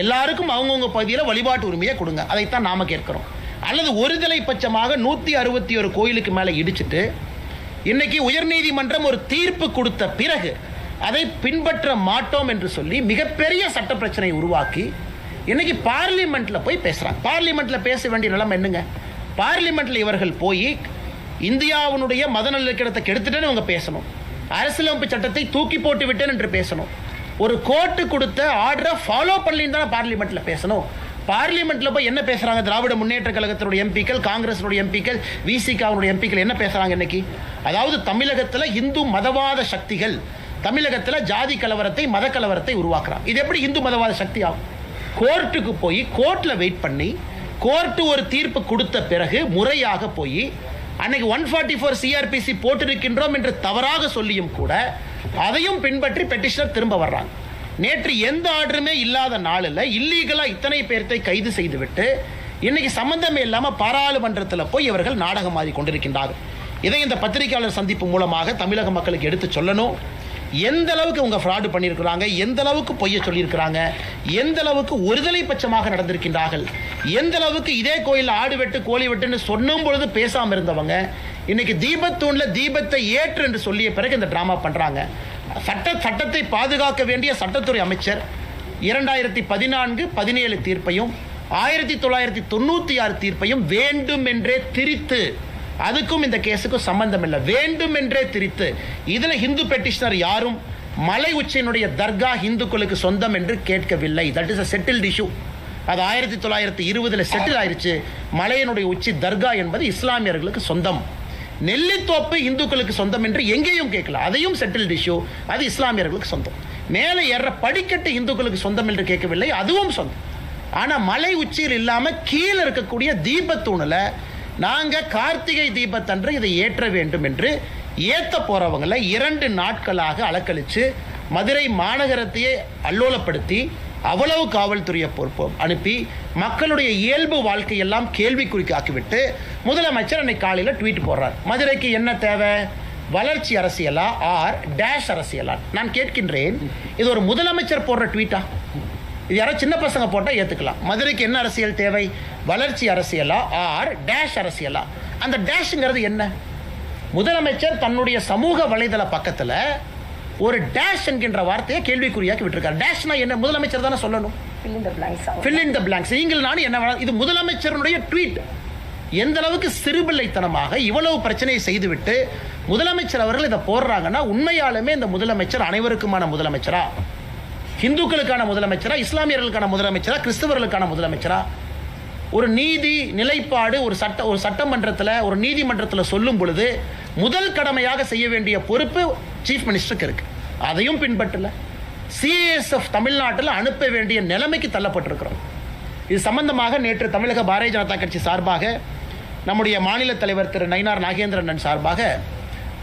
எல்லாருக்கும் அவங்கவுங்க பகுதியில் வழிபாட்டு உரிமையை கொடுங்க. அதைத்தான் நாம கேட்கிறோம். அல்லது ஒருதலை பட்சமாக 161 கோயிலுக்கு மேலே இடிச்சிட்டு இன்னைக்கு உயர்நீதிமன்றம் ஒரு தீர்ப்பு கொடுத்த பிறகு அதை பின்பற்ற மாட்டோம் என்று சொல்லி மிகப்பெரிய சட்ட பிரச்சனையை உருவாக்கி இன்னைக்கு பார்லிமெண்ட்ல போய் பேசுறாங்க. பார்லிமெண்ட்ல பேச வேண்டிய நிலைமை என்னங்க? பார்லிமெண்ட்ல இவர்கள் போய் இந்தியாவினுடைய மத நல்லிணக்கத்தை கெடுத்துட்டேன்னு இவங்க பேசணும், அரசியலமைப்பு சட்டத்தை தூக்கி போட்டு விட்டேன் என்று பேசணும், ஒரு கோர்ட்டு கொடுத்த ஆர்டரை ஃபாலோ பண்ணலின்னு தானே பார்லிமெண்ட்ல பேசணும். பார்லிமெண்ட்ல போய் என்ன பேசுறாங்க? திராவிட முன்னேற்ற கழகத்தினுடைய எம்பிக்கள், காங்கிரஸினுடைய எம்பிக்கள், விசிகாவுடைய எம்பிக்கள் என்ன பேசுறாங்க இன்னைக்கு? அதாவது தமிழகத்தில் இந்து மதவாத சக்திகள் தமிழகத்தில் ஜாதி கலவரத்தை, மத கலவரத்தை உருவாக்குறாங்க. இது எப்படி இந்து மதவாத சக்தி ஆகும்? கோர்ட்டுக்கு போய் கோர்ட்டில் வெயிட் பண்ணி கோர்ட்டு ஒரு தீர்ப்பு கொடுத்த பிறகு முறையாக போய் அன்னைக்கு 144 சிஆர்பிசி போட்டிருக்கின்றோம் என்று தவறாக சொல்லியும் கூட அதையும் பின்பற்றி பெட்டிஷனர் திரும்ப வர்றாங்க. நேற்று எந்த ஆர்டருமே இல்லாத நாளில் இல்லீகலா இத்தனை பேர்த்தை கைது செய்துவிட்டு இன்னைக்கு சம்பந்தமே இல்லாமல் பாராளுமன்றத்தில் போய் இவர்கள் நாடகம் ஆடி கொண்டிருக்கின்றார்கள். இதை இந்த பத்திரிகையாளர் சந்திப்பு மூலமாக தமிழக மக்களுக்கு எடுத்து சொல்லணும். எந்த அளவுக்கு உங்க ஃப்ராடு பண்ணியிருக்கிறாங்க, எந்த அளவுக்கு பொய்ய சொல்லியிருக்கிறாங்க, எந்த அளவுக்கு ஒருதலை பட்சமாக நடந்திருக்கின்றார்கள், எந்த அளவுக்கு இதே கோயிலில் ஆடு வெட்டு கோழி வெட்டுன்னு சொன்னும் பொழுது பேசாமல் இருந்தவங்க இன்னைக்கு தீபத்தூண்ல தீபத்தை ஏற்று என்று சொல்லிய பிறகு இந்த டிராமா பண்றாங்க. சட்டத்தை பாதுகாக்க வேண்டிய சட்டத்துறை அமைச்சர் 2014-17 தீர்ப்பையும் 1996 தீர்ப்பையும் வேண்டும் என்றே திரித்து, அதுக்கும் இந்த கேஸுக்கும் சம்பந்தம் இல்லை, வேண்டும் என்றே திரித்து இதுல இந்து பெட்டிஷனர் யாரும் மலை உச்சியினுடைய தர்கா இந்துக்களுக்கு சொந்தம் என்று கேட்கவில்லை. That is a settled issue. அது 1920 செட்டில் ஆயிருச்சு. மலையினுடைய உச்சி தர்கா என்பது இஸ்லாமியர்களுக்கு சொந்தம். நெல்லித்தோப்பு இந்துக்களுக்கு சொந்தம் என்று எங்கேயும் கேட்கல, அதையும் செட்டில்டு இஷ்யூ, அது இஸ்லாமியர்களுக்கு சொந்தம். மேலே ஏற படிக்கட்டு இந்துக்களுக்கு சொந்தம் என்று கேட்கவில்லை, அதுவும் சொந்தம். ஆனால் மலை உச்சியில் இல்லாமல் கீழே இருக்கக்கூடிய தீபத்தூணில் நாங்கள் கார்த்திகை தீபத்தன்று இதை ஏற்ற வேண்டும் என்று ஏற்ற போகிறவங்களை 2 நாட்களாக அலக்கழித்து மதுரை மாநகரத்தையே அல்லோலப்படுத்தி அவ்வளவு காவல்துறையை அனுப்பி மக்களுடைய இயல்பு வாழ்க்கையெல்லாம் கேள்விக்குறிக்கு ஆக்கிவிட்டு முதலமைச்சர் அன்னைக்கு காலையில் ட்வீட் போடுறார். மதுரைக்கு என்ன தேவை? வளர்ச்சி அரசியலா ஆர் டேஷ் அரசியலா? நான் கேட்கின்றேன், இது ஒரு முதலமைச்சர் போடுற ட்வீட்டா? இது யாரோ சின்ன பசங்க போட்டால் ஏற்றுக்கலாம். மதுரைக்கு என்ன அரசியல் தேவை? வளர்ச்சி அரசியலா ஆர் டேஷ் அரசியலா? அந்த டேஷ்ங்கிறது என்ன? முதலமைச்சர் தன்னுடைய சமூக வலைதள பக்கத்தில் ஒரு டேஷ் என்கின்ற வார்த்தையை கேள்விக்குறியாக்கி விட்டுருக்காரு. டேஷ்னா என்ன? முதலமைச்சர் தானே சொல்லணும். fill in the blanks. நீங்கள் நானும் என்ன? இது முதலமைச்சருடைய ட்வீட். எந்த அளவுக்கு சிறுபிள்ளைத்தனமாக இவ்வளவு பிரச்சனையை செய்துவிட்டு முதலமைச்சர் அவர்கள் இதை போடுறாங்கன்னா உண்மையாலுமே இந்த முதலமைச்சர் அனைவருக்குமான முதலமைச்சரா? இந்துக்களுக்கான முதலமைச்சரா? இஸ்லாமியர்களுக்கான முதலமைச்சரா? கிறிஸ்தவர்களுக்கான முதலமைச்சரா? ஒரு நீதி நிலைப்பாடு ஒரு சட்டமன்றத்தில் ஒரு நீதிமன்றத்தில் சொல்லும் பொழுது முதல் கடமையாக செய்ய வேண்டிய பொறுப்பு சீஃப் மினிஸ்டருக்கு இருக்கு. அதையும் பின்பற்றல. சிஎஸ்எஃப் தமிழ்நாட்டில் அனுப்ப வேண்டிய நிலைமைக்கு தள்ளப்பட்டிருக்கிறோம். இது சம்பந்தமாக நேற்று தமிழக பாரதிய ஜனதா கட்சி சார்பாக நம்முடைய மாநில தலைவர் திரு நயினார் நாகேந்திரன் சார்பாக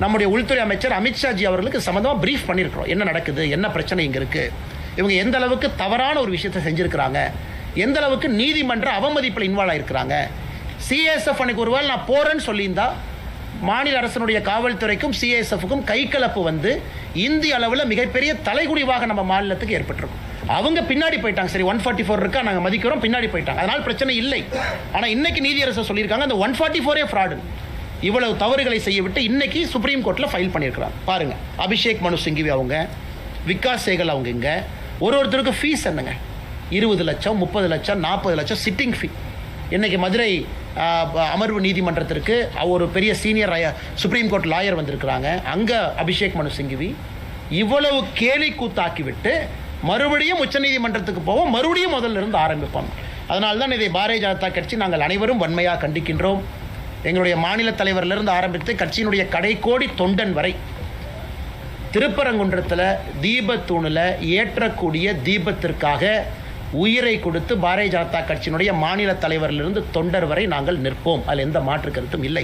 நம்முடைய உள்துறை அமைச்சர் அமித்ஷாஜி அவர்களுக்கு சம்பந்தமாக பிரீஃப் பண்ணியிருக்கிறோம். என்ன நடக்குது, என்ன பிரச்சனை இங்கே இருக்கு, இவங்க எந்த அளவுக்கு தவறான ஒரு விஷயத்தை செஞ்சிருக்கிறாங்க, எந்த அளவுக்கு நீதிமன்ற அவமதிப்பில் இன்வால்வ் ஆயிருக்கிறாங்க. சிஎஸ்எஃப் அன்னைக்கு ஒருவேளை நான் போறேன்னு சொல்லியிருந்தா மாநில அரசனுடைய காவல்துறைக்கும் சிஎஸ்எஃப்க்கும் கைகலப்பு வந்து இந்திய அளவில் மிகப்பெரிய தலைகுடிவாக நம்ம மாநிலத்துக்கு ஏற்பட்டிருக்கும். அவங்க பின்னாடி போயிட்டாங்க. சரி 144 இருக்கா, நாங்கள் மதிக்கிறோம், பின்னாடி போயிட்டாங்க, அதனால் பிரச்சனை இல்லை. ஆனால் இன்னைக்கு நீதியரசர் சொல்லியிருக்காங்க அந்த 144 ஃப்ராடு. இவ்வளவு தவறுகளை செய்ய விட்டு இன்னைக்கு சுப்ரீம் கோர்ட்டில் ஃபைல் பண்ணியிருக்கிறாங்க. பாருங்க, அபிஷேக் மனு சிங்கிவி அவங்க, விகாஸ் சேகல் அவங்க, இங்கே ஒருத்தருக்கு ஃபீஸ் என்னங்க? 20 லட்சம், 30 லட்சம், 40 லட்சம் சிட்டிங் ஃபீ. இன்னைக்கு மதுரை அமர்வு நீதிமன்றத்திற்கு ஒரு பெரிய சீனியர் சுப்ரீம் கோர்ட் லாயர் வந்திருக்கிறாங்க. அங்கே அபிஷேக் மனு சிங்கிவி இவ்வளவு கேலி கூத்தாக்கி விட்டு மறுபடியும் உச்சநீதிமன்றத்துக்கு போவோம், மறுபடியும் முதல்ல இருந்து ஆரம்பிப்போம். அதனால தான் இதை பாரதிய ஜனதா கட்சி நாங்கள் அனைவரும் வன்மையாக கண்டிக்கின்றோம். எங்களுடைய மாநில தலைவரிலிருந்து ஆரம்பித்து கட்சியினுடைய கடைக்கோடி தொண்டன் வரை திருப்பரங்குன்றத்தில் தீபத்தூணில் ஏற்றக்கூடிய தீபத்திற்காக உயிரை கொடுத்து பாரதிய ஜனதா கட்சியினுடைய மாநில தலைவரிலிருந்து தொண்டர் வரை நாங்கள் நிற்போம். அதில் எந்த மாற்று கருத்தும் இல்லை.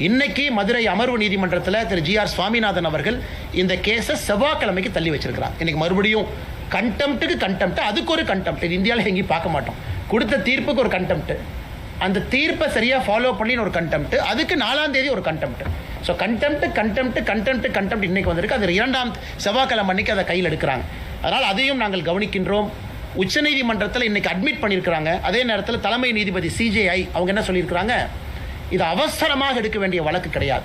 இன்னைக்கு மதுரை அமர்வு நீதிமன்றத்தில் திரு ஜி.ஆர். சுவாமிநாதன் அவர்கள் இந்த கேஸை செவ்வாய்க்கிழமைக்கு தள்ளி வச்சிருக்கிறார். இன்னைக்கு மறுபடியும் கண்டெம்ட்டுக்கு கண்டெம்ட், அதுக்கு ஒரு கண்டெம்ட். இது இந்தியாவில் எங்கேயும் பார்க்க மாட்டோம். கொடுத்த தீர்ப்புக்கு ஒரு கண்டெம்ட், அந்த தீர்ப்பை சரியாக ஃபாலோ பண்ணின்னு ஒரு கண்டெம்ட், அதுக்கு 4ஆம் தேதி ஒரு கண்டெம்ட். ஸோ கண்டெம்ட் இன்னைக்கு வந்திருக்கு. அது 2ஆம் செவ்வாய்க்கிழமை அன்னைக்கு அதை கையில் எடுக்கிறாங்க. அதனால் அதையும் நாங்கள் கவனிக்கின்றோம். உச்சநீதிமன்றத்தில் இன்னைக்கு அட்மிட் பண்ணியிருக்கிறாங்க. அதே நேரத்தில் தலைமை நீதிபதி CJI அவங்க என்ன சொல்லியிருக்கிறாங்க, இது அவசரமாக எடுக்க வேண்டிய வழக்கு கிடையாது.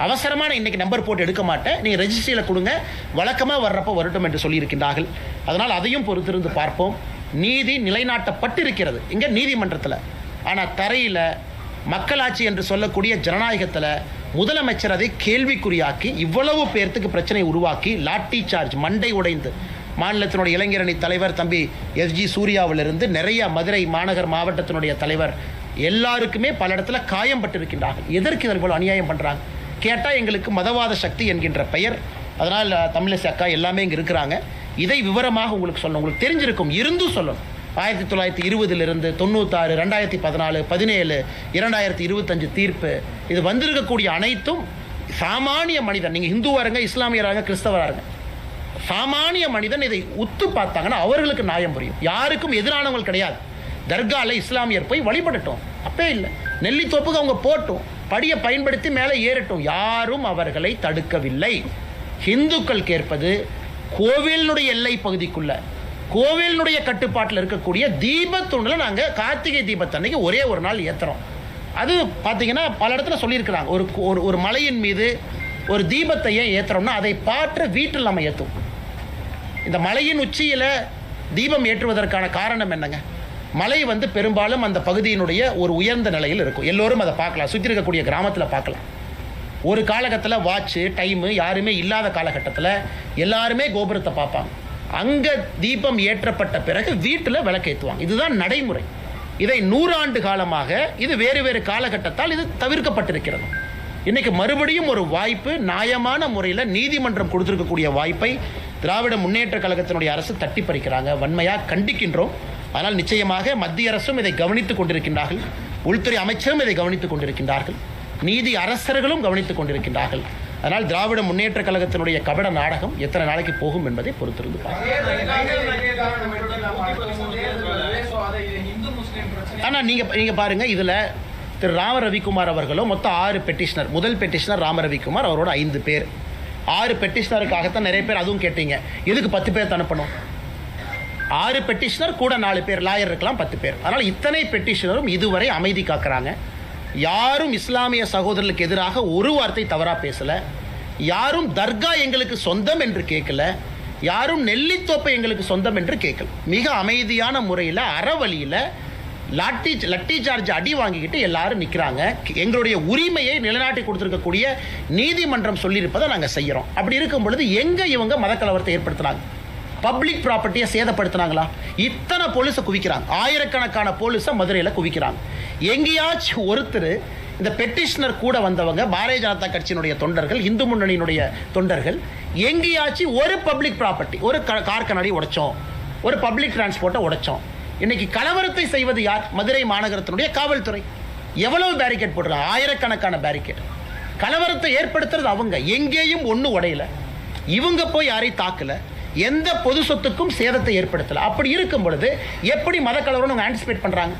அவசரமான இன்னைக்கு நம்பர் போட்டு எடுக்க மாட்டேன், நீங்கள் ரெஜிஸ்ட்ரியில் கொடுங்க, வழக்கமாக வர்றப்போ வரட்டும் என்று சொல்லியிருக்கின்றார்கள். அதனால் அதையும் பொறுத்திருந்து பார்ப்போம். நீதி நிலைநாட்டப்பட்டு இருக்கிறது இங்கே நீதிமன்றத்தில். ஆனால் தரையில் மக்களாட்சி என்று சொல்லக்கூடிய ஜனநாயகத்தில் முதலமைச்சர் அதை கேள்விக்குறியாக்கி இவ்வளவு பேர்த்துக்கு பிரச்சனை உருவாக்கி லாட்டி சார்ஜ் மண்டை உடைந்து மாநிலத்தினுடைய இளைஞரணி தலைவர் தம்பி SG சூர்யாவிலிருந்து நிறைய மதுரை மாவட்டத்தினுடைய தலைவர் எல்லாருக்குமே பல இடத்துல காயம் பட்டிருக்கின்றார்கள். எதற்கு இவர்கள் அநியாயம் பண்ணுறாங்க கேட்டால் எங்களுக்கு மதவாத சக்தி என்கின்ற பெயர். அதனால் தமிழிசை அக்கா எல்லாமே இங்கே இருக்கிறாங்க. இதை விவரமாக உங்களுக்கு சொல்லணும், உங்களுக்கு தெரிஞ்சிருக்கும், இருந்தும் சொல்லணும். 1920 96, 2014, 17, 2025 தீர்ப்பு, இது வந்திருக்கக்கூடிய அனைத்தும் சாமானிய மனிதன், நீங்கள் ஹிந்துவாருங்க, இஸ்லாமியராக, கிறிஸ்தவராக, சாமானிய மனிதன் இதை உத்து பார்த்தாங்கன்னா அவர்களுக்கு நியாயம் புரியும். யாருக்கும் எதிரானவங்க கிடையாது. தர்கால இஸ்லாமியர் போய் வழிபடட்டும், அப்பே இல்லை. நெல்லித்தோப்புக்கு அவங்க போட்டும், படியை பயன்படுத்தி மேலே ஏறட்டும், யாரும் அவர்களை தடுக்கவில்லை. ஹிந்துக்கள் கேட்பது கோவிலினுடைய எல்லை பகுதிக்குள்ள, கோவிலினுடைய கட்டுப்பாட்டில் இருக்கக்கூடிய தீபத்தூணில் நாங்கள் கார்த்திகை தீபத்தன்னைக்கு ஒரே ஒரு நாள் ஏற்றுறோம். அது பார்த்தீங்கன்னா பல இடத்துல சொல்லியிருக்கிறாங்க. ஒரு மலையின் மீது ஒரு தீபத்தை ஏன் ஏற்றுறோம்னா அதை பாற்ற வீட்டில் நம்ம ஏற்றுவோம். இந்த மலையின் உச்சியில் தீபம் ஏற்றுவதற்கான காரணம் என்னங்க, மலை பெரும்பாலும் அந்த பகுதியினுடைய ஒரு உயர்ந்த நிலையில் இருக்கும். எல்லோரும் அதை பார்க்கலாம், சுற்றி இருக்கக்கூடிய கிராமத்தில் பார்க்கலாம். ஒரு காலகட்டத்தில் வாட்சு டைமு யாருமே இல்லாத காலகட்டத்தில் எல்லாருமே கோபுரத்தை பார்ப்பாங்க. அங்கே தீபம் ஏற்றப்பட்ட பிறகு வீட்டில் விளக்கேற்றுவாங்க. இதுதான் நடைமுறை. இதை 100 ஆண்டு காலமாக இது வேறு வேறு காலகட்டத்தால் இது தவிர்க்கப்பட்டிருக்கிறது. இன்னைக்கு மறுபடியும் ஒரு வாய்ப்பு, நியாயமான முறையில் நீதிமன்றம் கொடுத்திருக்கக்கூடிய வாய்ப்பை திராவிட முன்னேற்ற கழகத்தினுடைய அரசு தட்டி பறிக்கிறாங்க. வன்மையாக கண்டிக்கின்றோம். ஆனால் நிச்சயமாக மத்திய அரசும் இதை கவனித்துக் கொண்டிருக்கின்றார்கள், உள்துறை அமைச்சரும் இதை கவனித்துக் கொண்டிருக்கின்றார்கள், நீதி அரசர்களும் கவனித்துக் கொண்டிருக்கின்றார்கள். அதனால் திராவிட முன்னேற்ற கழகத்தினுடைய கபட நாடகம் எத்தனை நாளைக்கு போகும் என்பதை பொறுத்திருந்து ஆனால் நீங்க பாருங்க, இதுல திரு ராம ரவிக்குமார் அவர்களும் மொத்தம் 6 பெட்டிஷனர். முதல் பெட்டிஷனர் ராம ரவிக்குமார், அவரோட 5 பேர். 6 பெட்டிஷனருக்காகத்தான் நிறைய பேர் அதுவும் கேட்டீங்க, எதுக்கு 10 பேர் அனுப்பணும்? 6 பெட்டிஷனர் கூட 4 பேர் லாயர் இருக்கலாம், 10 பேர். அதனால் இத்தனை பெட்டிஷனரும் இதுவரை அமைதி காக்கிறாங்க. யாரும் இஸ்லாமிய சகோதரர்களுக்கு எதிராக ஒரு வார்த்தை தவறாக பேசலை. யாரும் தர்கா எங்களுக்கு சொந்தம் என்று கேட்கல, யாரும் எங்களுக்கு சொந்தம் என்று கேட்கல. மிக அமைதியான முறையில் அறவழியில் லட்டி சார்ஜ் அடி வாங்கிக்கிட்டு எல்லாரும் நிற்கிறாங்க. எங்களுடைய உரிமையை நிலைநாட்டி கொடுத்துருக்கக்கூடிய நீதிமன்றம் சொல்லியிருப்பதை நாங்கள் செய்கிறோம். அப்படி இருக்கும் பொழுது எங்கே இவங்க மதக்கலவரத்தை ஏற்படுத்துனாங்க? பப்ளிக் ப்ராப்பர்ட்டியை சேதப்படுத்தினாங்களா? இத்தனை போலீஸை குவிக்கிறாங்க, ஆயிரக்கணக்கான போலீஸை மதுரையில் குவிக்கிறாங்க. எங்கேயாச்சும் ஒருத்தர் இந்த பெட்டிஷனர் கூட வந்தவங்க பாரதிய ஜனதா கட்சியினுடைய தொண்டர்கள், இந்து முன்னணியினுடைய தொண்டர்கள், எங்கேயாச்சும் ஒரு பப்ளிக் ப்ராப்பர்ட்டி, ஒரு கார் கண்ணாடி உடைச்சோம், ஒரு பப்ளிக் டிரான்ஸ்போர்ட்டை உடைச்சோம்? இன்னைக்கு கலவரத்தை செய்வது யார்? மதுரை மாநகரத்தினுடைய காவல்துறை. எவ்வளவு பேரிகேட் போடுறாங்க? ஆயிரக்கணக்கான பேரிகேட். கலவரத்தை ஏற்படுத்துறது அவங்க. எங்கேயும் ஒன்று உடையல, இவங்க போய் யாரையும் தாக்கல, எந்த பொது சொத்துக்கும் சேதத்தை ஏற்படுத்தல. அப்படி இருக்கும் பொழுது எப்படி மத கலவரம் ஆன்டிசிபேட் பண்றாங்க?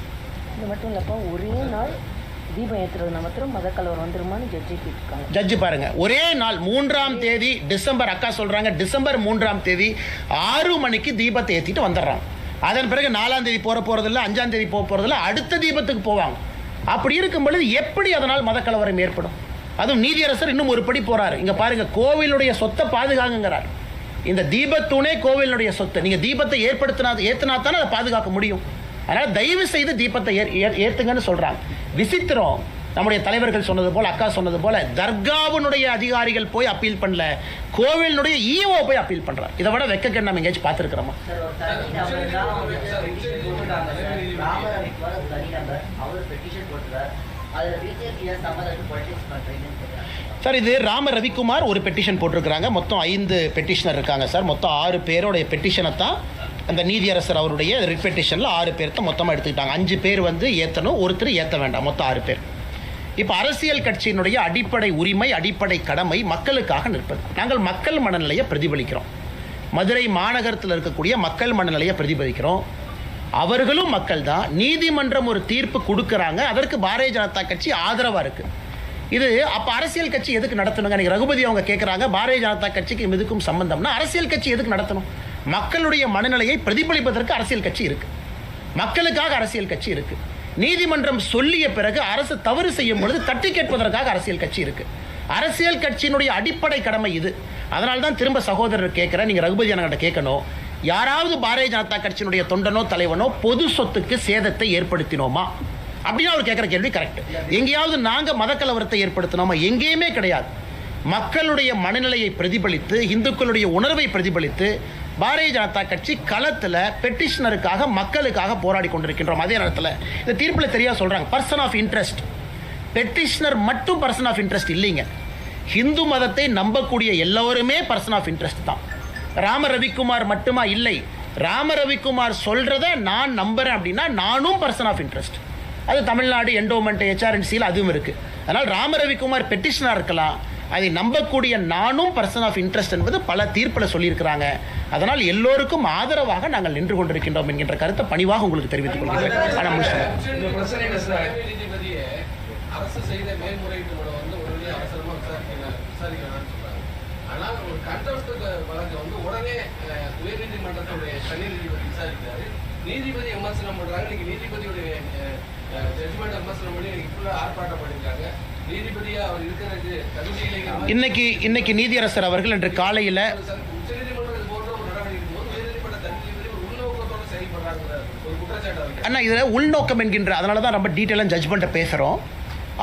இது மட்டும் இல்லப்பா, ஒரே நாள் தீபம் ஏற்றுறதுனா மாத்திரம் மத கலவரம் வந்துருமான்னு ஜட்ஜி கேட்காங்க. ஜட்ஜி பாருங்க, ஒரே நாள் 3ஆம் தேதி டிசம்பர், அக்கா சொல்றாங்க டிசம்பர் 3ஆம் தேதி 6 மணிக்கு தீபத்தை ஏற்றிட்டு வந்துடுறாங்க. அதன் பிறகு 4ஆம் தேதி போறதில்லை, 5ஆம் தேதி போறதில்லை, அடுத்த தீபத்துக்கு போவாங்க. அப்படி இருக்கும் பொழுது எப்படி அதனால் மத கலவரம் ஏற்படும்? அதுவும் நீதியரசர் இன்னும் ஒரு படி போறாரு. இங்க பாருங்க, கோவிலுடைய சொத்தை பாதுகாங்கிறார். இந்த தீபத்தூணே கோவிலுடைய சொத்து. நீங்க தீபத்தை ஏற்றினா தானே அதை பாதுகாக்க முடியும். அதனால தயவு செய்து தீபத்தை ஏத்துங்கன்னு சொல்றாங்க. விசித்திரம், நம்முடைய தலைவர்கள் சொன்னது போல, அக்கா சொன்னது போல, தர்காவினுடைய அதிகாரிகள் போய் அப்பீல் பண்ணல, கோவிலுடைய ஈஓ போய் அப்பீல் பண்றாங்க. இதை விட வெக்க நம்ம எங்கேயாச்சும் பார்த்துருக்கிறோமா? சார், இது ராம ரவிக்குமார் ஒரு பெட்டிஷன் போட்டிருக்கிறாங்க. மொத்தம் 5 பெட்டிஷனர் இருக்காங்க சார். மொத்தம் 6 பேரோடைய பெட்டிஷனை தான் அந்த நீதியரசர் அவருடைய ரிட் பெட்டிஷனில் 6 பேர்த்த மொத்தமாக எடுத்துக்கிட்டாங்க. 5 பேர் ஏற்றணும், ஒருத்தர் ஏற்ற வேண்டாம், மொத்தம் 6 பேர். இப்போ அரசியல் கட்சியினுடைய அடிப்படை உரிமை, அடிப்படை கடமை மக்களுக்காக நிற்பது. நாங்கள் மக்கள் மனநிலையை பிரதிபலிக்கிறோம். மதுரை மாநகரத்தில் இருக்கக்கூடிய மக்கள் மனநிலையை பிரதிபலிக்கிறோம். அவர்களும் மக்கள் தான். நீதிமன்றம் ஒரு தீர்ப்பு கொடுக்குறாங்க, அதற்கு பாரதிய ஜனதா கட்சி ஆதரவாக இருக்குது. இது அப்போ அரசியல் கட்சி எதுக்கு நடத்தணுங்க? எனக்கு ரகுபதி அவங்க கேட்குறாங்க, பாரதிய ஜனதா கட்சிக்கு இதுக்கும் சம்பந்தம்னா அரசியல் கட்சி எதுக்கு நடத்தணும்? மக்களுடைய மனநிலையை பிரதிபலிப்பதற்கு அரசியல் கட்சி இருக்குது, மக்களுக்காக அரசியல் கட்சி இருக்குது. நீதிமன்றம் சொல்லிய பிறகு அரசு தவறு செய்யும் பொழுது தட்டி கேட்பதற்காக அரசியல் கட்சி இருக்குது. அரசியல் கட்சியினுடைய அடிப்படை கடமை இது. அதனால தான் திரும்ப சகோதரர் கேட்குறேன், நீங்கள் ரகுபதி அண்ணன்கிட்ட கேட்கணும், யாராவது பாரதிய ஜனதா கட்சியினுடைய தொண்டனோ தலைவனோ பொது சொத்துக்கு சேதத்தை ஏற்படுத்தினோமா அப்படின்னு அவர் கேட்குற கேள்வி கரெக்ட். எங்கேயாவது நாங்கள் மத கலவரத்தை ஏற்படுத்தினோமா? எங்கேயுமே கிடையாது. மக்களுடைய மனநிலையை பிரதிபலித்து, இந்துக்களுடைய உணர்வை பிரதிபலித்து பாரதிய ஜனதா கட்சி களத்தில் பெட்டிஷனருக்காக, மக்களுக்காக போராடி கொண்டிருக்கின்றோம். அதே நேரத்தில் இந்த தீர்ப்பில் தெரியா சொல்கிறாங்க, பர்சன் ஆஃப் இன்ட்ரெஸ்ட். பெட்டிஷனர் மட்டும் பர்சன் ஆஃப் இன்ட்ரெஸ்ட் இல்லைங்க. ஹிந்து மதத்தை நம்பக்கூடிய எல்லோருமே பர்சன் ஆஃப் இன்ட்ரெஸ்ட் தான். ராம ரவிக்குமார் மட்டுமா? இல்லை. ராம ரவிக்குமார் சொல்கிறத நான் நம்புகிறேன் அப்படின்னா நானும் பர்சன் ஆஃப் இன்ட்ரெஸ்ட். அது தமிழ்நாடு என்டோமெண்ட் HRNCயில் அதுவும் இருக்குது. அதனால் ராம ரவிக்குமார் பெட்டிஷனாக இருக்கலாம், அதை நம்பக்கூடிய நானும் பர்சன் ஆஃப் இன்ட்ரெஸ்ட் என்பது பல தீர்ப்பில் சொல்லியிருக்கிறாங்க. அதனால் எல்லோருக்கும் ஆதரவாக நாங்கள் நின்று கொண்டிருக்கின்றோம் என்கின்ற கருத்தை பணிவாக உங்களுக்கு தெரிவித்துக் கொள்கிறேன். அரசு செய்த மேல்முறையீட்டு வந்து உடனே அவசரமா விசாரிக்கிறான்னு சொல்றாங்க. ஆனால் ஒரு கண்டெம்ப்ட் வழக்கு வந்து உடனே உயர்நீதிமன்றத்துடைய தனி நீதிபதி விசாரிக்கிறாரு. நீதிபதி விமர்சனம் பண்றாங்க. இன்னைக்கு நீதிபதியுடைய ஜட்ஜ்மெண்ட் விமர்சனம் பண்ணி இன்னைக்கு ஃபுல்லா ஆர்ப்பாட்டம் பண்ணிருக்காங்க. நீதிபதியா அவர் இருக்கிறதுக்கு தகுதி இல்லைங்க. இன்னைக்கு நீதியரசர் அவர்கள் இன்று காலையில் உச்சநீதிமன்றம் இது போன்ற ஒரு நடவடிக்கை போது உயர்நீதிமன்ற தனி நீதிபதி ஒரு உள்நோக்கத்தோடு செயல்படுறாங்க ஒரு குற்றச்சாட்டு இருக்கு. அண்ணா இதில் உள்நோக்கம் என்கின்ற, அதனால தான் ரொம்ப டீட்டெயிலாக ஜட்ஜ்மெண்ட்டை பேசுகிறோம்.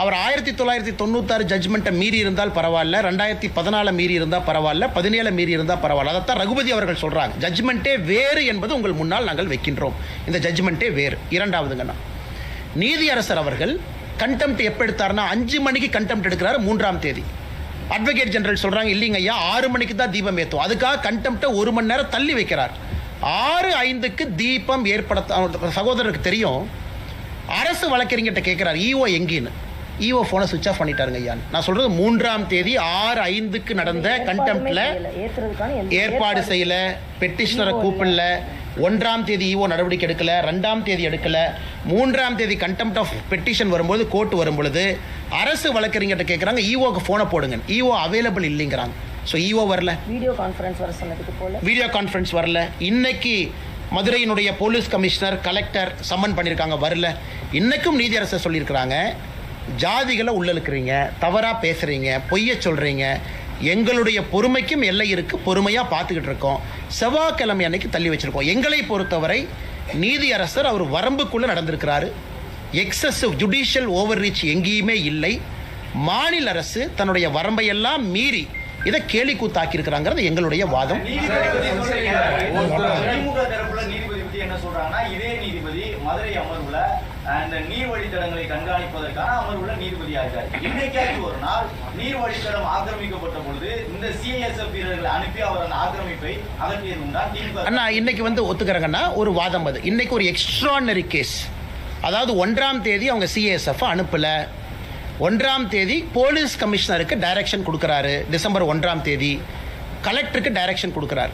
அவர் 1996 ஜட்ஜ்மெண்ட்டை மீறி இருந்தால் பரவாயில்ல, 2014 மீறி இருந்தால் பரவாயில்ல, 17 மீறி இருந்தால் பரவாயில்ல. அதைத்தான் ரகுபதி அவர்கள் சொல்கிறாங்க. ஜட்ஜ்மெண்ட்டே வேறு என்பது உங்கள் முன்னால் நாங்கள் வைக்கின்றோம். இந்த ஜட்ஜ்மெண்ட்டே வேறு. இரண்டாவதுங்கண்ணா, நீதியரசர் அவர்கள் கண்டெம்ட் எப்போ எடுத்தார்னா 5 மணிக்கு கண்டெம்ட் எடுக்கிறாரு 3ஆம் தேதி. அட்வொகேட் ஜெனரல் சொல்கிறாங்க, இல்லைங்க ஐயா 6 மணிக்கு தான் தீபம் ஏற்றும். அதுக்காக கண்டெம்ட்டை 1 மணி நேரம் தள்ளி வைக்கிறார். 6:05க்கு தீபம் ஏற்படுத்த சகோதரருக்கு தெரியும். அரசு வழக்கறிஞர்கிட்ட கேட்குறாரு, ஈஓ எங்கேன்னு. ஈஓ ஃபோனை சுவிட்ச் ஆஃப் பண்ணிட்டாருங்க ஐயா. நான் சொல்கிறது 3ஆம் தேதி 6:05க்கு நடந்த கண்டெம்ப்டில் ஏற்பாடு செய்யலை, பெட்டிஷனரை கூப்பிடல, 1ஆம் தேதி ஈஓ நடவடிக்கை எடுக்கலை, 2ஆம் தேதி எடுக்கலை, 3ஆம் தேதி கண்டெம்ப்ட் ஆஃப் பெட்டிஷன் வரும்போது, கோர்ட் வரும்பொழுது அரசு வழக்கறிஞர்கிட்ட கேட்குறாங்க, ஈஓக்கு ஃபோனை போடுங்க. ஈஓ அவைலபிள் இல்லைங்கிறாங்க. ஸோ ஈஓ வரல, வீடியோ கான்ஃபரன்ஸ் வர சொன்னதுக்கு போல வீடியோ கான்ஃபரன்ஸ் வரல. இன்னைக்கு மதுரையினுடைய போலீஸ் கமிஷனர், கலெக்டர் சம்மன் பண்ணியிருக்காங்க, வரல. இன்னைக்கும் நீதியரசர் சொல்லியிருக்கிறாங்க, ஜாதிகளை உள்ளழுக்கிறீங்க, தவறாக பேசுகிறீங்க, பொய்ய சொல்கிறீங்க, எங்களுடைய பொறுமைக்கும் எல்லை இருக்குது, பொறுமையாக பார்த்துக்கிட்டு இருக்கோம், செவ்வாய்க்கிழமை அன்னைக்கு தள்ளி வச்சுருக்கோம். எங்களை பொறுத்தவரை நீதியரசர் அவர் வரம்புக்குள்ளே நடந்திருக்கிறாரு. எக்ஸசிவ் ஜுடிஷியல் ஓவர் ரீச் எங்கேயுமே இல்லை. மாநில அரசு தன்னுடைய வரம்பையெல்லாம் மீறி இதை கேலி கூத்தாக்கி இருக்கிறாங்கிறது எங்களுடைய வாதம். என்ன சொல்றாங்கன்னா, இதே நீதிபதி மதுரை அமர்வுல அந்த நீர் வழித்தடங்களை கண்காணிப்பதற்கான அமர்வுல நீதிபதியா இருக்காரு. இன்னைக்காச்சும் ஒரு நாள் நீர் வழித்தடம் ஆக்கிரமிக்கப்பட்ட பொழுது இந்த CISF வீரர்களை அனுப்பி அவர் அந்த ஆக்கிரமிப்பை அகற்றியதுண்டா? அண்ணா இன்னைக்கு ஒத்துக்கிறங்கன்னா ஒரு வாதம் அது. இன்னைக்கு ஒரு எக்ஸ்ட்ரானரி கேஸ். அதாவது 1ஆம் தேதி அவங்க CISF அனுப்பல, 1ஆம் தேதி போலீஸ் கமிஷனருக்கு டைரக்ஷன் கொடுக்குறாரு, டிசம்பர் 1ஆம் தேதி கலெக்டருக்கு டைரக்ஷன் கொடுக்குறாரு.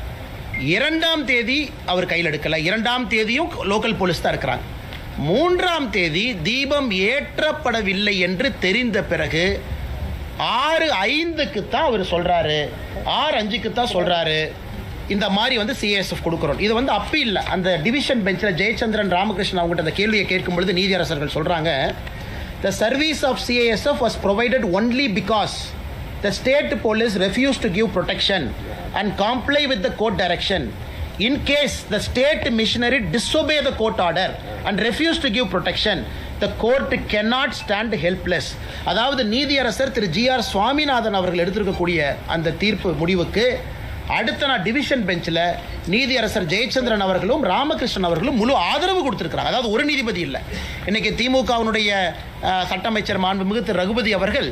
2ஆம் தேதி அவர் கையில் எடுக்கலை, 2ஆம் தேதியும் லோக்கல் போலீஸ் தான் இருக்கிறாங்க. 3ஆம் தேதி தீபம் ஏற்றப்படவில்லை என்று தெரிந்த பிறகு 6:05க்கு தான் அவர் சொல்கிறாரு, 6:05க்கு தான் சொல்கிறாரு இந்த மாதிரி CISF கொடுக்குறோம். இது அப்பீல் அந்த டிவிஷன் பெஞ்சில் ஜெயச்சந்திரன் ராமகிருஷ்ணன் அவங்ககிட்ட அந்த கேள்வியை கேட்கும் பொழுது நீதியரசர்கள் சொல்கிறாங்க, the service of CISF was provided only because the state police refused to give protection and comply with the court direction. In case the state missionary disobey the court order and refuse to give protection, the court cannot stand helpless. அதாவது நீதியரசர் திரு GR சுவாமிநாதன் அவர்கள் எடுத்திருக்கக்கூடிய அந்த தீர்ப்பு முடிவுக்கு அடுத்த நாள் டிவிஷன் பெஞ்சில் நீதியரசர் ஜெயச்சந்திரன் அவர்களும் ராமகிருஷ்ணன் அவர்களும் முழு ஆதரவு கொடுத்திருக்கிறாங்க. அதாவது ஒரு நீதிபதி இல்லை. இன்னைக்கு திமுகவினுடைய சட்ட அமைச்சர் மாண்புமிகு திரு ரகுபதி அவர்கள்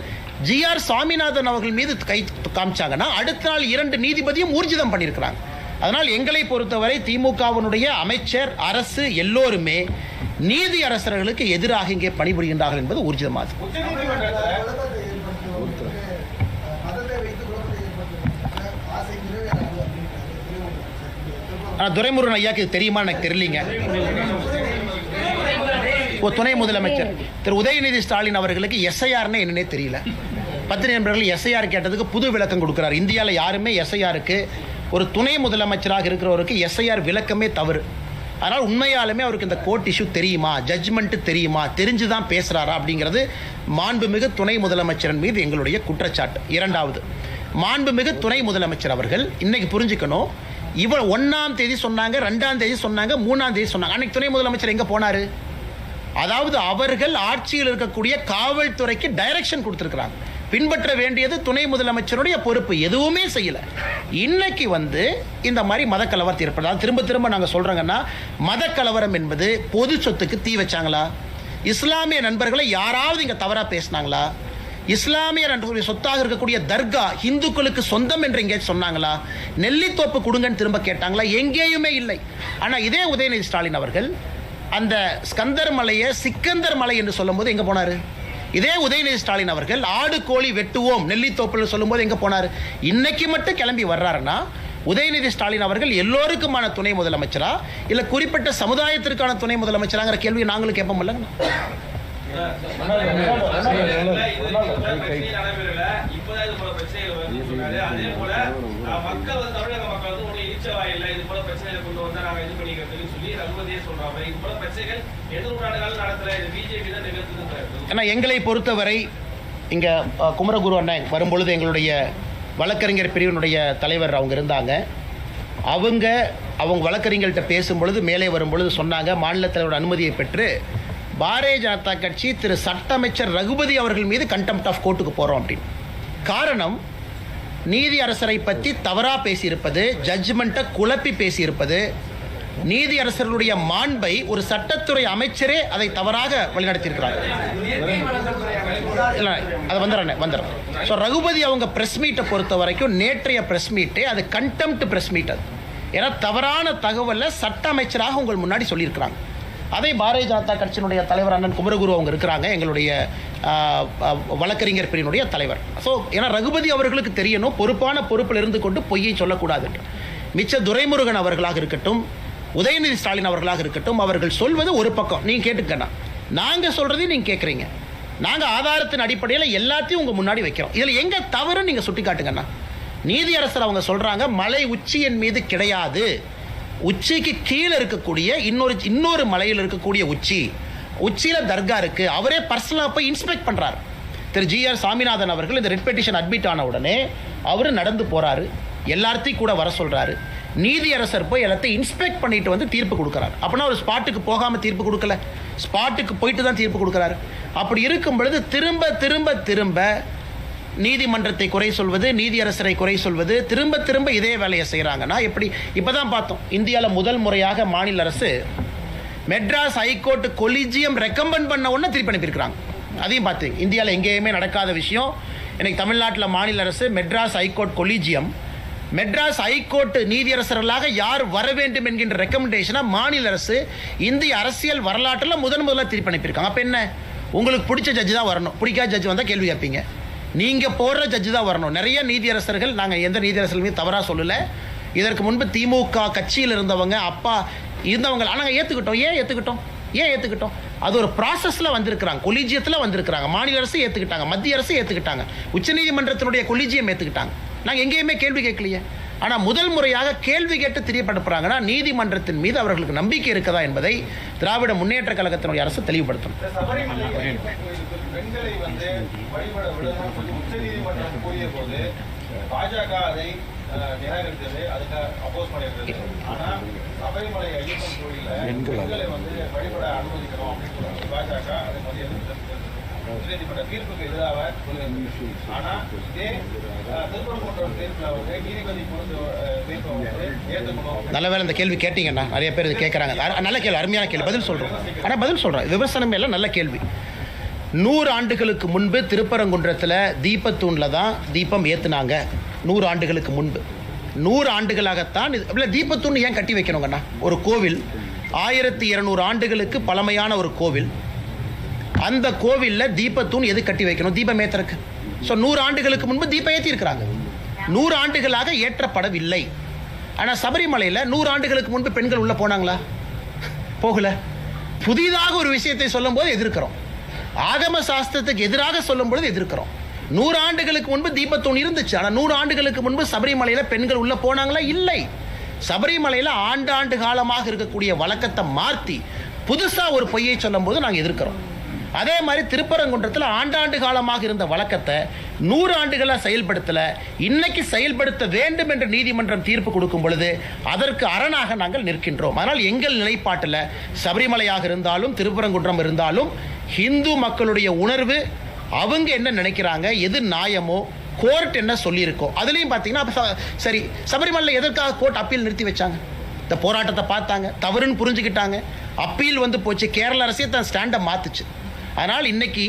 GR சுவாமிநாதன் அவர்கள் மீது கை காமிச்சாங்கன்னா அடுத்த நாள் 2 நீதிபதியும் ஊர்ஜிதம் பண்ணியிருக்கிறாங்க. அதனால் எங்களை பொறுத்தவரை திமுகவினுடைய அமைச்சர், அரசு எல்லோருமே நீதி அரசர்களுக்கு எதிராக இங்கே பணிபுரிகின்றார்கள் என்பது ஊர்ஜிதமாகும். ஆனால் துரைமுருகன் ஐயாக்கு இது தெரியுமா எனக்கு தெரியலீங்க. துணை முதலமைச்சர் திரு உதயநிதி ஸ்டாலின் அவர்களுக்கு எஸ்ஐஆர்னு என்னன்னே தெரியல. பத்திரிகை நண்பர்கள் எஸ்ஐஆர் கேட்டதுக்கு புது விளக்கம் கொடுக்குறார். இந்தியாவில் யாருமே எஸ்ஐஆருக்கு ஒரு துணை முதலமைச்சராக இருக்கிறவருக்கு எஸ்ஐஆர் விளக்கமே தவறு. அதனால் உண்மையாலுமே அவருக்கு இந்த கோர்ட் இஷ்யூ தெரியுமா, ஜட்ஜ்மெண்ட்டு தெரியுமா, தெரிஞ்சு தான் பேசுகிறாரா அப்படிங்கிறது மாண்புமிகு துணை முதலமைச்சரின் மீது எங்களுடைய குற்றச்சாட்டு. இரண்டாவது, மாண்புமிகு துணை முதலமைச்சர் அவர்கள் இன்னைக்கு புரிஞ்சுக்கணும், இவர் 1ஆம் தேதி சொன்னாங்க, 2ஆம் தேதி சொன்னாங்க, 3ஆம் தேதி சொன்னாங்க. அன்னைக்கு துணை முதலமைச்சர் எங்கே போனார்? அதாவது அவர்கள் ஆட்சியில் இருக்கக்கூடிய காவல்துறைக்கு டைரக்ஷன் கொடுத்துருக்குறாங்க. பின்பற்ற வேண்டியது துணை முதலமைச்சருடைய பொறுப்பு. எதுவுமே செய்யலை. இன்னைக்கு இந்த மாதிரி மதக்கலவரத்தை ஏற்படுது. திரும்ப திரும்ப நாங்கள் சொல்கிறோங்கன்னா, மதக்கலவரம் என்பது பொது சொத்துக்கு தீ வச்சாங்களா? இஸ்லாமிய நண்பர்களை யாராவது இங்கே தவறாக பேசினாங்களா? இஸ்லாமிய நண்பர்களுடைய சொத்தாக இருக்கக்கூடிய தர்கா இந்துக்களுக்கு சொந்தம் என்று எங்கேயாச்சும் சொன்னாங்களா? நெல்லித்தோப்பு கொடுங்கன்னு திரும்ப கேட்டாங்களா? எங்கேயுமே இல்லை. ஆனால் இதே உதயநிதி ஸ்டாலின் அவர்கள் அந்த ஸ்கந்தர் மலையை சிக்கந்தர் மலை என்று சொல்லும்போது எங்கே போனார்? இதே உதயநிதி ஸ்டாலின் அவர்கள் ஆடு கோழி வெட்டுவோம் நெல்லித்தோப்பில் சொல்லும்போது எங்கே போனார்? இன்னைக்கு மட்டும் கிளம்பி வர்றாருன்னா உதயநிதி ஸ்டாலின் அவர்கள் எல்லோருக்குமான துணை முதலமைச்சரா இல்லை குறிப்பிட்ட சமுதாயத்திற்கான துணை முதலமைச்சராங்கிற கேள்வியை நாங்களும் கேட்போம் இல்லைங்க. ஏன்னா எங்களை பொறுத்தவரை இங்கே குமரகுரு அண்ணன் வரும்பொழுது எங்களுடைய வழக்கறிஞர் பிரிவினுடைய தலைவர் அவங்க இருந்தாங்க. அவங்க வழக்கறிஞர்கள்ட்ட பேசும்பொழுது மேலே வரும்பொழுது சொன்னாங்க, மாநில தலைவரோட அனுமதியை பெற்று பாரதிய ஜனதா கட்சி திரு சட்ட அமைச்சர் ரகுபதி அவர்கள் மீது கண்டெம்ட் ஆஃப் கோர்ட்டுக்கு போகிறோம் அப்படின்னு. காரணம், நீதி அரசரை பற்றி தவறாக பேசியிருப்பது, ஜட்ஜ்மெண்ட்டை குழப்பி பேசியிருப்பது, நீதி அரசர்களுடைய மாண்பை ஒரு சட்டத்துறை அமைச்சரே அதை தவறாக வழிநடத்தியிருக்கிறார். இல்லை, அதை வந்துடுறேன். ஸோ ரகுபதி அவங்க ப்ரெஸ் மீட்டை பொறுத்த வரைக்கும் நேற்றைய ப்ரெஸ் மீட்டே அது கண்டெம்ட் ப்ரெஸ் மீட். அது ஏன்னா தவறான தகவலை சட்ட அமைச்சராக உங்கள் முன்னாடி சொல்லியிருக்கிறாங்க. அதே பாரதிய ஜனதா கட்சியினுடைய தலைவர் அண்ணன் குமரகுரு அவங்க இருக்கிறாங்க, எங்களுடைய வழக்கறிஞர் பிரிவினுடைய தலைவர். ஸோ ஏன்னா ரகுபதி அவர்களுக்கு தெரியணும், பொறுப்பான பொறுப்பில் இருந்து கொண்டு பொய்யை சொல்லக்கூடாது. மிச்ச துரைமுருகன் அவர்களாக இருக்கட்டும், உதயநிதி ஸ்டாலின் அவர்களாக இருக்கட்டும், அவர்கள் சொல்வது ஒரு பக்கம். நீங்கள் கேட்டுக்கண்ணா, நாங்கள் சொல்கிறதையும் நீங்கள் கேட்குறீங்க. நாங்கள் ஆதாரத்தின் அடிப்படையில் எல்லாத்தையும் உங்கள் முன்னாடி வைக்கிறோம். இதில் எங்கே தவறு நீங்கள் சுட்டி காட்டுங்கண்ணா. நீதி அரசர் அவங்க சொல்கிறாங்க, மலை உச்சியின் மீது கிடையாது, உச்சிக்கு கீழே இருக்கக்கூடிய இன்னொரு மலையில் இருக்கக்கூடிய உச்சியில் தர்கா இருக்குது. அவரே பர்சனலாக போய் இன்ஸ்பெக்ட் பண்ணுறாரு. திரு GR சாமிநாதன் அவர்கள் இந்த ரெட் பெட்டிஷன் அட்மிட் ஆன உடனே அவர் நடந்து போகிறாரு, எல்லாத்தையும் கூட வர சொல்கிறாரு. நீதியரசர் போய் எல்லாத்தையும் இன்ஸ்பெக்ட் பண்ணிட்டு தீர்ப்பு கொடுக்குறாரு. அப்படின்னா ஒரு ஸ்பாட்டுக்கு போகாமல் தீர்ப்பு கொடுக்கல, ஸ்பாட்டுக்கு போயிட்டு தான் தீர்ப்பு கொடுக்குறாரு. அப்படி இருக்கும் பொழுது திரும்ப திரும்ப திரும்ப நீதிமன்றத்தை குறை சொல்வது, நீதியரசரை குறை சொல்வது, திரும்ப திரும்ப இதே வேலையை செய்கிறாங்கன்னா எப்படி? இப்போ தான் பார்த்தோம், இந்தியாவில் முதல் முறையாக மாநில அரசு மெட்ராஸ் ஹைகோர்ட் கொலிஜியம் ரெக்கமெண்ட் பண்ண உடனே திருப்பி அனுப்பியிருக்கிறாங்க. அதையும் பார்த்தீங்க, இந்தியாவில் எங்கேயுமே நடக்காத விஷயம். இன்னைக்கு தமிழ்நாட்டில் மாநில அரசு Madras high court collegium, Madras high court நீதியரசர்களாக யார் வர வேண்டும் என்கின்ற ரெக்கமெண்டேஷனை மாநில அரசு இந்திய அரசியல் வரலாற்றில் முதல்ல திருப்பி அனுப்பியிருக்காங்க. அப்போ என்ன, உங்களுக்கு பிடிச்ச ஜட்ஜு தான் வரணும், பிடிக்காத ஜட்ஜு வந்தால் கேள்வி கேட்பீங்க. நீங்கள் போடுற ஜட்ஜு தான் வரணும். நிறைய நீதியரசர்கள், நாங்கள் எந்த நீதியரசர்களுமே தவறாக சொல்லலை, இதற்கு முன்பு திமுக கட்சியில் இருந்தவங்க அப்பா இருந்தவங்க, ஆனால் ஏற்றுக்கிட்டோம். ஏன் ஏற்றுக்கிட்டோம்? அது ஒரு ப்ராசஸில் வந்திருக்கிறாங்க, கொலிஜியத்தில் வந்திருக்கிறாங்க. மாநில அரசு ஏற்றுக்கிட்டாங்க, மத்திய அரசு ஏற்றுக்கிட்டாங்க, உச்சநீதிமன்றத்தினுடைய கொலிஜியம் ஏற்றுக்கிட்டாங்க. நாங்கள் எங்கேயுமே கேள்வி கேட்கலையே. ஆனால் முதல் முறையாக கேள்வி கேட்டு தெரியப்படுத்துறாங்கன்னா நீதிமன்றத்தின் மீது அவர்களுக்கு நம்பிக்கை இருக்குதா என்பதை திராவிட முன்னேற்ற கழகத்தினுடைய அரசு தெளிவுபடுத்தணும். பெண்களை வழிபட விடணும் சொல்லி உச்சநீதிமன்றம் கூறிய போது பாஜக அதை நிராகரித்தது, அதுக்கு அப்போஸ் பண்ணியிருந்தது. ஆனால் சபரிமலை ஐயப்பன் கோயிலில் பெண்களை வழிபட அனுமதிக்கிறோம் அப்படின்னு சொல்றாங்க பாஜக. அதை உச்சநீதிமன்ற தீர்ப்புக்கு எதிராக சொல்லியிருந்தது. ஆனால் இதே திருப்பரங்குன்றம் தீர்ப்பில் நீதிபதி தீர்ப்பை ஏற்றுக்கணும். நல்ல வேலை இந்த கேள்வி கேட்டீங்கன்னா, நிறைய பேர் இது கேட்குறாங்க. நல்ல கேள்வி, அருமையான கேள்வி, பதில் சொல்கிறோம். ஆனால் பதில் சொல்கிறோம், விமர்சனம் எல்லாம் நல்ல கேள்வி. 100 ஆண்டுகளுக்கு முன்பு திருப்பரங்குன்றத்தில் தீபத்தூணில் தான் தீபம் ஏற்றுனாங்க. 100 ஆண்டுகளுக்கு முன்பு, 100 ஆண்டுகளாகத்தான் இல்லை தீபத்தூண் ஏன் கட்டி வைக்கணுங்கண்ணா? ஒரு கோவில் 1200 ஆண்டுகளுக்கு பழமையான ஒரு கோவில். அந்த கோவிலில் தீபத்தூண் எது கட்டி வைக்கணும்? தீபம் ஏற்றுறக்கு. ஸோ 100 ஆண்டுகளுக்கு முன்பு தீபம் ஏற்றி இருக்கிறாங்க. 100 ஆண்டுகளாக ஏற்றப்படவில்லை. ஆனால் சபரிமலையில் 100 ஆண்டுகளுக்கு முன்பு பெண்கள் உள்ளே போனாங்களா? போகல. புதிதாக ஒரு விஷயத்தை சொல்லும் போது எதிர்க்கிறோம். ஆகம சாஸ்திரத்துக்கு எதிராக சொல்லும் பொழுது எதிர்க்கிறோம். 100 ஆண்டுகளுக்கு முன்பு தீபத்தூண் இருந்துச்சு. ஆனால் 100 ஆண்டுகளுக்கு முன்பு சபரிமலையில் பெண்கள் உள்ள போனாங்களா? இல்லை. சபரிமலையில் ஆண்டாண்டு காலமாக இருக்கக்கூடிய வழக்கத்தை மாற்றி புதுசாக ஒரு பொய்யை சொல்லும் போது நாங்கள் எதிர்க்கிறோம். அதே மாதிரி திருப்பரங்குன்றத்தில் ஆண்டாண்டு காலமாக இருந்த வழக்கத்தை 100 ஆண்டுகளாக செயல்படுத்தலை. இன்னைக்கு செயல்படுத்த வேண்டும் என்று நீதிமன்றம் தீர்ப்பு கொடுக்கும் பொழுது அதற்கு அரணாக நாங்கள் நிற்கின்றோம். அதனால் எங்கள் நிலைப்பாட்டில் சபரிமலையாக இருந்தாலும் திருப்பரங்குன்றம் இருந்தாலும் ஹிந்து மக்களுடைய உணர்வு, அவங்க என்ன நினைக்கிறாங்க, எது நியாயமோ, கோர்ட் என்ன சொல்லியிருக்கோ அதுலேயும் பார்த்தீங்கன்னா சரி, சபரிமலையில் எதற்காக கோர்ட் அப்பீல் நிறுத்தி வச்சாங்க? இந்த போராட்டத்தை பார்த்தாங்க, தவறுன்னு புரிஞ்சுக்கிட்டாங்க, அப்பீல் வந்து போச்சு, கேரள அரசே தன் ஸ்டாண்டை மாற்றுச்சு. அதனால் இன்னைக்கு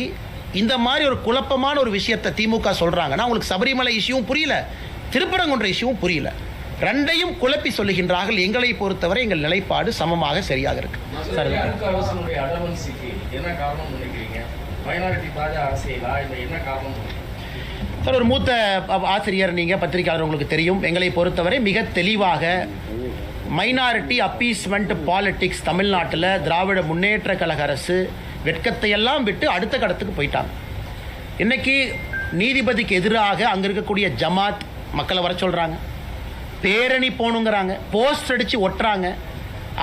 இந்த மாதிரி ஒரு குழப்பமான ஒரு விஷயத்தை திமுக சொல்கிறாங்கன்னா உங்களுக்கு சபரிமலை இஷ்யூவும் புரியல, திருப்பரங்குன்ற இஷ்யூவும் புரியல. ரெண்டையும் குழப்பி சொல்லுகின்றார்கள். எங்களை பொறுத்தவரை எங்கள் நிலைப்பாடு சமமாக சரியாக இருக்கு. சார், ஒரு மூத்த ஆசிரியர், நீங்கள் பத்திரிகையாளர், உங்களுக்கு தெரியும். எங்களை பொறுத்தவரை மிக தெளிவாக மைனாரிட்டி அப்பீஸ்மெண்ட் பாலிடிக்ஸ் தமிழ்நாட்டில் திராவிட முன்னேற்ற கழக அரசு வெட்கத்தையெல்லாம் விட்டு அடுத்த கடத்துக்கு போயிட்டாங்க. இன்னைக்கு நீதிபதிக்கு எதிராக அங்கே இருக்கக்கூடிய ஜமாத் மக்களை வர சொல்கிறாங்க, பேரணி போகணுங்கிறாங்க, போஸ்ட் அடித்து ஒட்டுறாங்க.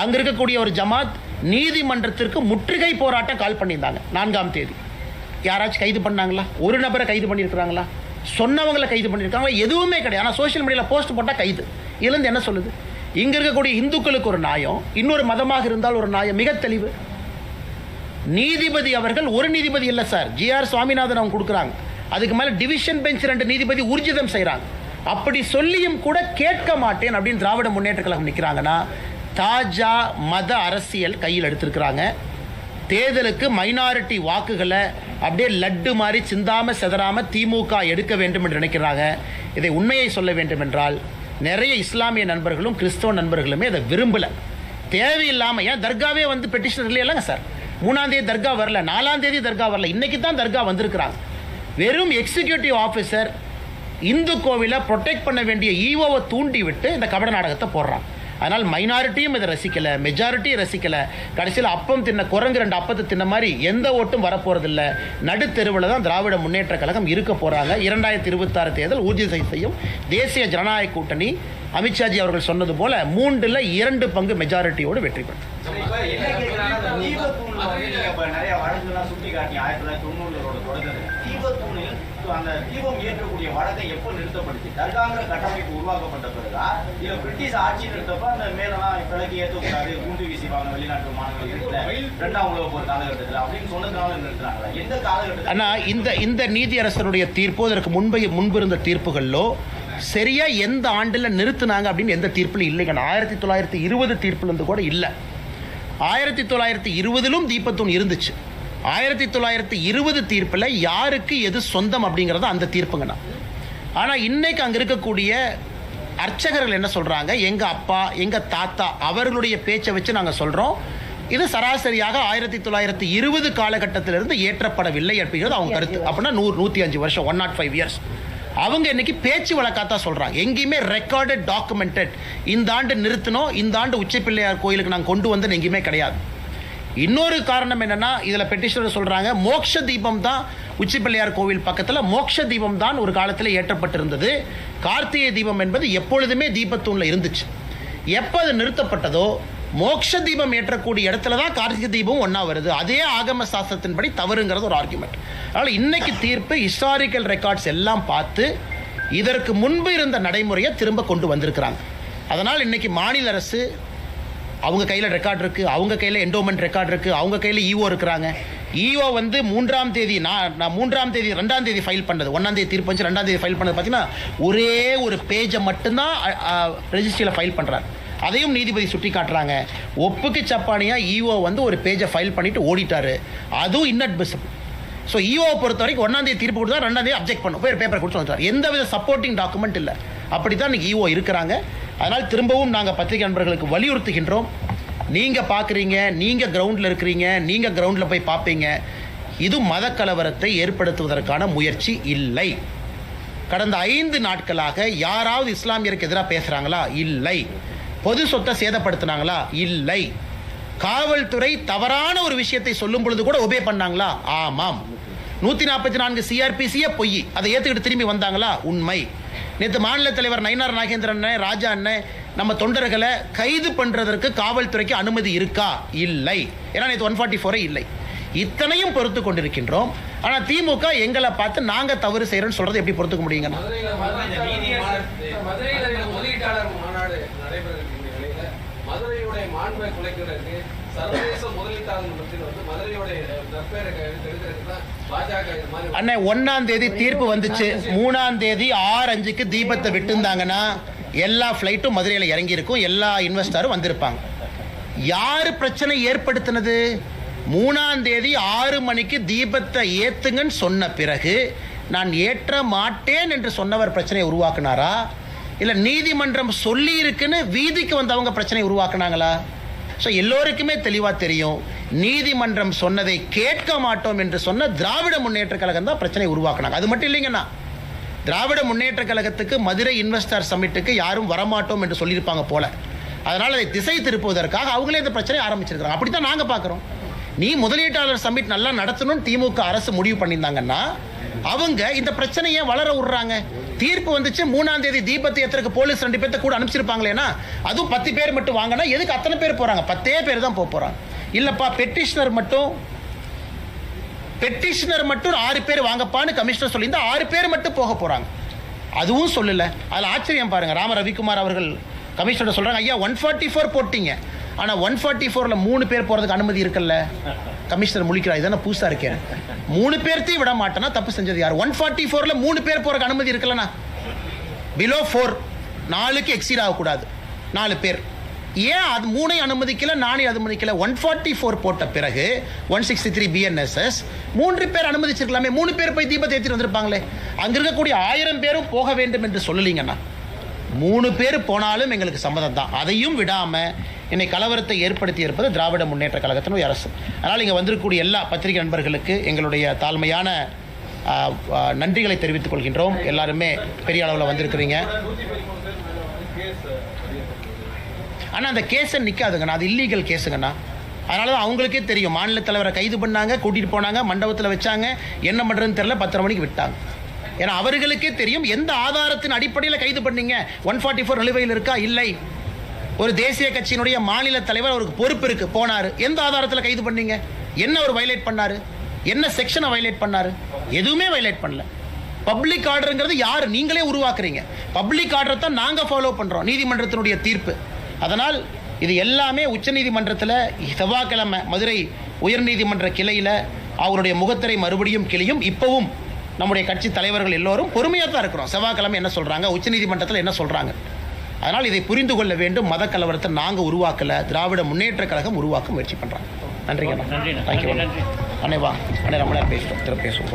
அங்கே இருக்கக்கூடிய ஒரு ஜமாத் நீதிமன்றத்திற்கு முற்றுகை போராட்டம் கால் பண்ணியிருந்தாங்க 4ஆம் தேதி. யாராச்சும் கைது பண்ணாங்களா? ஒரு நபரை கைது பண்ணியிருக்கிறாங்களா? சொன்னவங்களை கைது பண்ணியிருக்காங்களா? எதுவுமே கிடையாது. ஆனால் சோஷியல் மீடியாவில் போஸ்ட் போட்டால் கைது. இதுலேருந்து என்ன சொல்லுது? இங்கே இருக்கக்கூடிய இந்துக்களுக்கு ஒரு நியாயம், இன்னொரு மதமாக இருந்தால் ஒரு நியாயம். மிக தெளிவு. நீதிபதி அவர்கள் ஒரு நீதிபதி இல்லை சார், ஜிஆர் சுவாமிநாதன் அவங்க கொடுக்குறாங்க. அதுக்கு மேலே டிவிஷன் பெஞ்ச் 2 நீதிபதி ஊர்ஜிதம் செய்கிறாங்க. அப்படி சொல்லியும் கூட கேட்க மாட்டேன் அப்படின்னு திராவிட முன்னேற்ற கழகம் நிற்கிறாங்கன்னா தாஜா மத அரசியல் கையில் எடுத்திருக்கிறாங்க. தேர்தலுக்கு மைனாரிட்டி வாக்குகளை அப்படியே லட்டு மாதிரி சிந்தாம செதறாம திமுக எடுக்க வேண்டும் என்று நினைக்கிறாங்க. இதை உண்மையை சொல்ல வேண்டும் என்றால் நிறைய இஸ்லாமிய நண்பர்களும் கிறிஸ்தவ நண்பர்களுமே அதை விரும்பலை. தேவையில்லாமல் ஏன் தர்காவே வந்து பெட்டிஷன் இல்லைங்க சார். 3ஆம் தேதி தர்கா வரல, 4ஆம் தேதி தர்கா வரல, இன்னைக்கு தான் தர்கா வந்திருக்கிறாங்க. வெறும் எக்ஸிக்யூட்டிவ் ஆஃபீஸர் இந்து கோவிலை ப்ரொடெக்ட் பண்ண வேண்டிய ஈவோவை தூண்டி விட்டு இந்த கபட நாடகத்தை போடுறாங்க. அதனால் மைனாரிட்டியும் இதை ரசிக்கலை, மெஜாரிட்டியும் ரசிக்கலை. கடைசியில் அப்பம் தின்ன குரங்கு 2 அப்பத்தை தின்ன மாதிரி எந்த ஓட்டும் வரப்போகிறதில்ல. நடுத்தெருவில் தான் திராவிட முன்னேற்ற கழகம் இருக்க போகிறாங்க. 2026 தேர்தல் ஊர்ஜிதம் செய்யும் தேசிய ஜனநாயக கூட்டணி அமித்ஷாஜி அவர்கள் சொன்னது போல 3ல் 2 பங்கு மெஜாரிட்டியோடு வெற்றி பெறும். நிறைய வழக்குலாம் சுட்டி காட்டி 1990 தொடங்குது. தீபத்தூணில் அந்த தீபம் ஏற்றக்கூடிய வழக்கை எப்போ நிறுத்தப்படுச்சு? தர்காங்கிற கட்டமைப்பு உருவாக்கப்பட்ட பிறகு இல்ல பிரிட்டிஷ் ஆட்சி நிறுத்தப்ப அந்த மேலெல்லாம் விளக்கு ஏற்றக்கூடாது, குண்டு வீசிவாங்க வெளிநாட்டு மாணவர்கள் 2ஆம் உலக போர் காலகட்டத்தில் அப்படின்னு சொன்னதுனால நிறுத்துறாங்களா? எந்த காலகட்டத்தில்? ஆனால் இந்த நீதியரசருடைய தீர்ப்பு அதற்கு முன்பு இருந்த தீர்ப்புகளிலோ சரியா எந்த ஆண்டில் நிறுத்தினாங்க அப்படின்னு எந்த தீர்ப்பிலும் இல்லைங்க. 1920 தீர்ப்புலேருந்து கூட இல்லை. 1920லும் தீபத்தூண் இருந்துச்சு. 1920 தீர்ப்பில் யாருக்கு எது சொந்தம் அப்படிங்கிறது அந்த தீர்ப்புங்கண்ணா. ஆனால் இன்னைக்கு அங்கே இருக்கக்கூடிய அர்ச்சகர்கள் என்ன சொல்கிறாங்க, எங்கள் அப்பா எங்கள் தாத்தா அவர்களுடைய பேச்சை வச்சு நாங்கள் சொல்கிறோம், இது சராசரியாக 1920 காலகட்டத்திலிருந்து ஏற்றப்படவில்லை அப்படிங்கிறது அவங்க கருத்து. அப்படின்னா 105 வருஷம், 105 இயர்ஸ். அவங்க இன்னைக்கு பேச்சு வழக்காத்தான் சொல்கிறாங்க. எங்கேயுமே ரெக்கார்டட் டாக்குமெண்டட் இந்த ஆண்டு நிறுத்தினோம், இந்த ஆண்டு உச்சப்பிள்ளையார் கோயிலுக்கு நாங்கள் கொண்டு வந்து எங்கேயுமே கிடையாது. இன்னொரு காரணம் என்னன்னா, இதில் பெட்டிஷனர் சொல்கிறாங்க மோட்ச தீபம் தான் உச்சிப்பிள்ளையார் கோவில் பக்கத்தில் மோட்ச தீபம் தான் ஒரு காலத்தில் ஏற்றப்பட்டிருந்தது. கார்த்திகை தீபம் என்பது எப்பொழுதுமே தீபத்தூணில் இருந்துச்சு. எப்போ அது நிறுத்தப்பட்டதோ மோட்ச தீபம் ஏற்றக்கூடிய இடத்துல தான் கார்த்திகை தீபம் ஒன்றா வருது. அதே ஆகம சாஸ்திரத்தின்படி தவறுங்கிறது ஒரு ஆர்குமெண்ட். அதனால் இன்னைக்கு தீர்ப்பு ஹிஸ்டாரிக்கல் ரெக்கார்ட்ஸ் எல்லாம் பார்த்து இதற்கு முன்பு இருந்த நடைமுறையை திரும்ப கொண்டு வந்திருக்கிறாங்க. அதனால் இன்னைக்கு மாநில அரசு அவங்க கையில் ரெக்கார்ட் இருக்குது, அவங்க கையில் என்டோமெண்ட் ரெக்கார்ட் இருக்குது, அவங்க கையில் ஈஓ இருக்கிறாங்க. ஈஓ வந்து 3ஆம் தேதி 2ஆம் தேதி ஃபைல் பண்ணது, 1ஆம் தேதி தீர்ப்பு வந்து 2ஆம் தேதி ஃபைல் பண்ணது பார்த்தீங்கன்னா ஒரே ஒரு பேஜை மட்டும்தான் ரெஜிஸ்ட்ரியில் ஃபைல் பண்ணுறாரு. அதையும் நீதிபதி சுட்டி காட்டுறாங்க. ஒப்புக்கு சப்பானியாக ஈஓ வந்து ஒரு பேஜை ஃபைல் பண்ணிவிட்டு ஓடிட்டார். அதுவும் இன்அட்மிசிபிள். ஸோ ஈஓவை பொறுத்த வரைக்கும் 1ஆம் தேதி தீர்ப்பு கொடுத்தா 2ஆம் தேதி அப்ஜெக்ட் பண்ணும், போய் பேப்பரை கொடுத்து வந்துட்டார். எந்த வித சப்போர்ட்டிங் டாக்குமெண்ட் இல்லை. அப்படி தான் இன்றைக்கி ஈஓ இருக்கிறாங்க. அதனால் திரும்பவும் நாங்கள் பத்திரிகை நண்பர்களுக்கு வலியுறுத்துகின்றோம், நீங்கள் பார்க்குறீங்க, நீங்கள் கிரவுண்டில் இருக்கிறீங்க, நீங்கள் கிரவுண்டில் போய் பார்ப்பீங்க. இது மத கலவரத்தை ஏற்படுத்துவதற்கான முயற்சி இல்லை. கடந்த 5 நாட்களாக யாராவது இஸ்லாமியருக்கு எதிராக பேசுகிறாங்களா? இல்லை. பொது சொத்தை சேதப்படுத்தினாங்களா? இல்லை. காவல்துறை தவறான ஒரு விஷயத்தை சொல்லும் பொழுது கூட ஒபே பண்ணாங்களா? ஆமாம். 144 சிஆர்பிசியே பொய், அதை ஏற்றுக்கிட்டு திரும்பி வந்தாங்களா? உண்மை. நேற்று மாநில தலைவர் நயினார் நாகேந்திரன் அண்ணன், ராஜா அண்ணன், நம்ம தொண்டர்களை கைது பண்ணுறதற்கு காவல்துறைக்கு அனுமதி இருக்கா? இல்லை. ஏன்னா நேற்று 144 இல்லை. இத்தனையும் பொறுத்து கொண்டிருக்கின்றோம். ஆனால் திமுக எங்களை பார்த்து நாங்கள் தவறு செய்கிறோன்னு சொல்கிறது எப்படி பொறுத்துக்க முடியுங்கண்ணா? மதுரையில் முதலீட்டாளர் மாநாடு நடைபெற நிலையில மதுரையுடைய மாண்பை குலைக்கிறதுக்கு சர்வதேச முதலீட்டாளர் மத்தியில் வந்து மதுரையுடைய நற்பெயரை கெடுக்கிறதுக்கு தான் பாஜக இது மாதிரி. அண்ணன் 1ஆம் தேதி தீர்ப்பு வந்துச்சு. 3ஆம் தேதி 6-5க்கு தீபத்தை விட்டுருந்தாங்கன்னா எல்லா ஃப்ளைட்டும் மதுரையில் இறங்கி இருக்கும், எல்லா இன்வெஸ்டரும் வந்திருப்பாங்க. யார் பிரச்சனை ஏற்படுத்தினது? 3ஆம் தேதி 6 மணிக்கு தீபத்தை ஏத்துங்கன்னு சொன்ன பிறகு நான் ஏற்ற மாட்டேன் என்று சொன்னவர் பிரச்சனையை உருவாக்குனாரா, இல்லை நீதிமன்றம் சொல்லி இருக்குன்னு வீதிக்கு வந்தவங்க பிரச்சனை உருவாக்குனாங்களா? ஸோ எல்லோருக்குமே தெளிவாக தெரியும், நீதிமன்றம் சொன்னதை கேட்க மாட்டோம் என்று சொன்ன திராவிட முன்னேற்ற கழகம் தான் பிரச்சனை உருவாக்குனாங்க. அது மட்டும் இல்லைங்கண்ணா, திராவிட முன்னேற்ற கழகத்துக்கு மதுரை இன்வெஸ்டர் சமிட்டுக்கு யாரும் வரமாட்டோம் என்று சொல்லியிருப்பாங்க போல. அதனால் அதை திசை திருப்புவதற்காக அவங்களே இந்த பிரச்சனையை ஆரம்பிச்சிருக்காங்க. அப்படி தான் நாங்கள் பார்க்குறோம். நீ முதலீட்டாளர் சமிட் நல்லா நடத்தணும்னு திமுக அரசு முடிவு பண்ணியிருந்தாங்கன்னா அவங்க இந்த பிரச்சனையை வளர விடுறாங்க. தீர்ப்பு வந்துச்சு, 3ஆம் தேதி தீபத்தை ஏற்றுறதுக்கு போலீஸ் 2 பேர்த்த கூட அனுப்பிச்சிருப்பாங்களேனா, அதுவும் 10 பேர் மட்டும் வாங்கினா எதுக்கு அத்தனை பேர் போகிறாங்க? 10 பேர் தான் போகிறாங்க. இல்லைப்பா பெட்டிஷனர் மட்டும் 6 பேர் வாங்கப்பான்னு கமிஷனர் சொல்லியிருந்தா 6 பேர் மட்டும் போக போகிறாங்க. அதுவும் சொல்லலை. அதில் ஆச்சரியம் பாருங்கள், ராம ரவிக்குமார் அவர்கள் கமிஷனர் சொல்கிறாங்க, ஐயா 144 போட்டிங்க, ஆனால் 144ல் 3 பேர் போகிறதுக்கு அனுமதி இருக்குல்ல. கமிஷனர் முழிக்கிறார், இதான புதுசாக இருக்கேன், 3 பேர்த்தையும் விட மாட்டேன்னா தப்பு செஞ்சது யார்? 144ல் 3 பேர் போகிறதுக்கு அனுமதி இருக்குல்லண்ணா. பிலோ 4 4க்கு எக்ஸீட் ஆகக்கூடாது, 4 பேர். ஏன் அது 3ஐ அனுமதிக்கல, 4ஐ அனுமதிக்கல? 144 போட்ட பிறகு 163 BNSS 3 பேர் அனுமதிச்சிருக்கலாமே. 3 பேர் போய் தீபத்தை ஏற்றிட்டு வந்திருப்பாங்களே. அங்கே இருக்கக்கூடிய 1000 பேரும் போக வேண்டும் என்று சொல்லலீங்கண்ணா. 3 பேர் போனாலும் எங்களுக்கு சம்மதம் தான். அதையும் விடாமல் என்னை கலவரத்தை ஏற்படுத்தி இருப்பது திராவிட முன்னேற்ற கழகத்தினுடைய அரசு. அதனால் இங்கே வந்திருக்கக்கூடிய எல்லா பத்திரிகை நண்பர்களுக்கு எங்களுடைய தாழ்மையான நன்றிகளை தெரிவித்துக் கொள்கின்றோம். எல்லாருமே பெரிய அளவில் வந்திருக்கிறீங்க. ஆனால் அந்த கேஸை நிற்காதுங்கண்ணா, அது இல்லீகல் கேஸுங்கண்ணா. அதனால தான் அவங்களுக்கே தெரியும், மாநில தலைவரை கைது பண்ணாங்க, கூட்டிகிட்டு போனாங்க, மண்டபத்தில் வச்சாங்க, என்ன பண்ணுறதுன்னு தெரியல, 10:30 மணிக்கு விட்டாங்க. ஏன்னா அவர்களுக்கே தெரியும் எந்த ஆதாரத்தின் அடிப்படையில் கைது பண்ணீங்க. 144 நிலுவையில் இருக்கா? இல்லை. ஒரு தேசிய கட்சியினுடைய மாநில தலைவர், அவருக்கு பொறுப்பு இருக்கு, போனார், எந்த ஆதாரத்தில் கைது பண்ணீங்க? என்ன அவர் வயலேட் பண்ணாரு? என்ன செக்ஷனை வயலேட் பண்ணாரு? எதுவுமே வயலேட் பண்ணல. பப்ளிக் ஆர்டருங்கிறது யார்? நீங்களே உருவாக்குறீங்க. பப்ளிக் ஆர்டரை தான் நாங்கள் ஃபாலோ பண்ணுறோம், நீதிமன்றத்தினுடைய தீர்ப்பு. அதனால் இது எல்லாமே உச்சநீதிமன்றத்தில் செவ்வாய்க்கிழமை மதுரை உயர்நீதிமன்ற கிளையில் அவருடைய முகத்திரை மறுபடியும் கிளையும். இப்போவும் நம்முடைய கட்சி தலைவர்கள் எல்லோரும் பொறுமையாக தான் இருக்கிறோம். செவ்வாய்க்கிழமை என்ன சொல்கிறாங்க, உச்சநீதிமன்றத்தில் என்ன சொல்கிறாங்க. அதனால் இதை புரிந்து கொள்ள வேண்டும். மத கலவரத்தை நாங்கள் உருவாக்கலை, திராவிட முன்னேற்ற கழகம் உருவாக்க முயற்சி பண்ணுறாங்க. நன்றிங்க. தேங்க்யூ. அண்ணே வா, அண்ணே ரொம்ப நேரம் பேசுவோம், திரும்ப பேசுவோம்.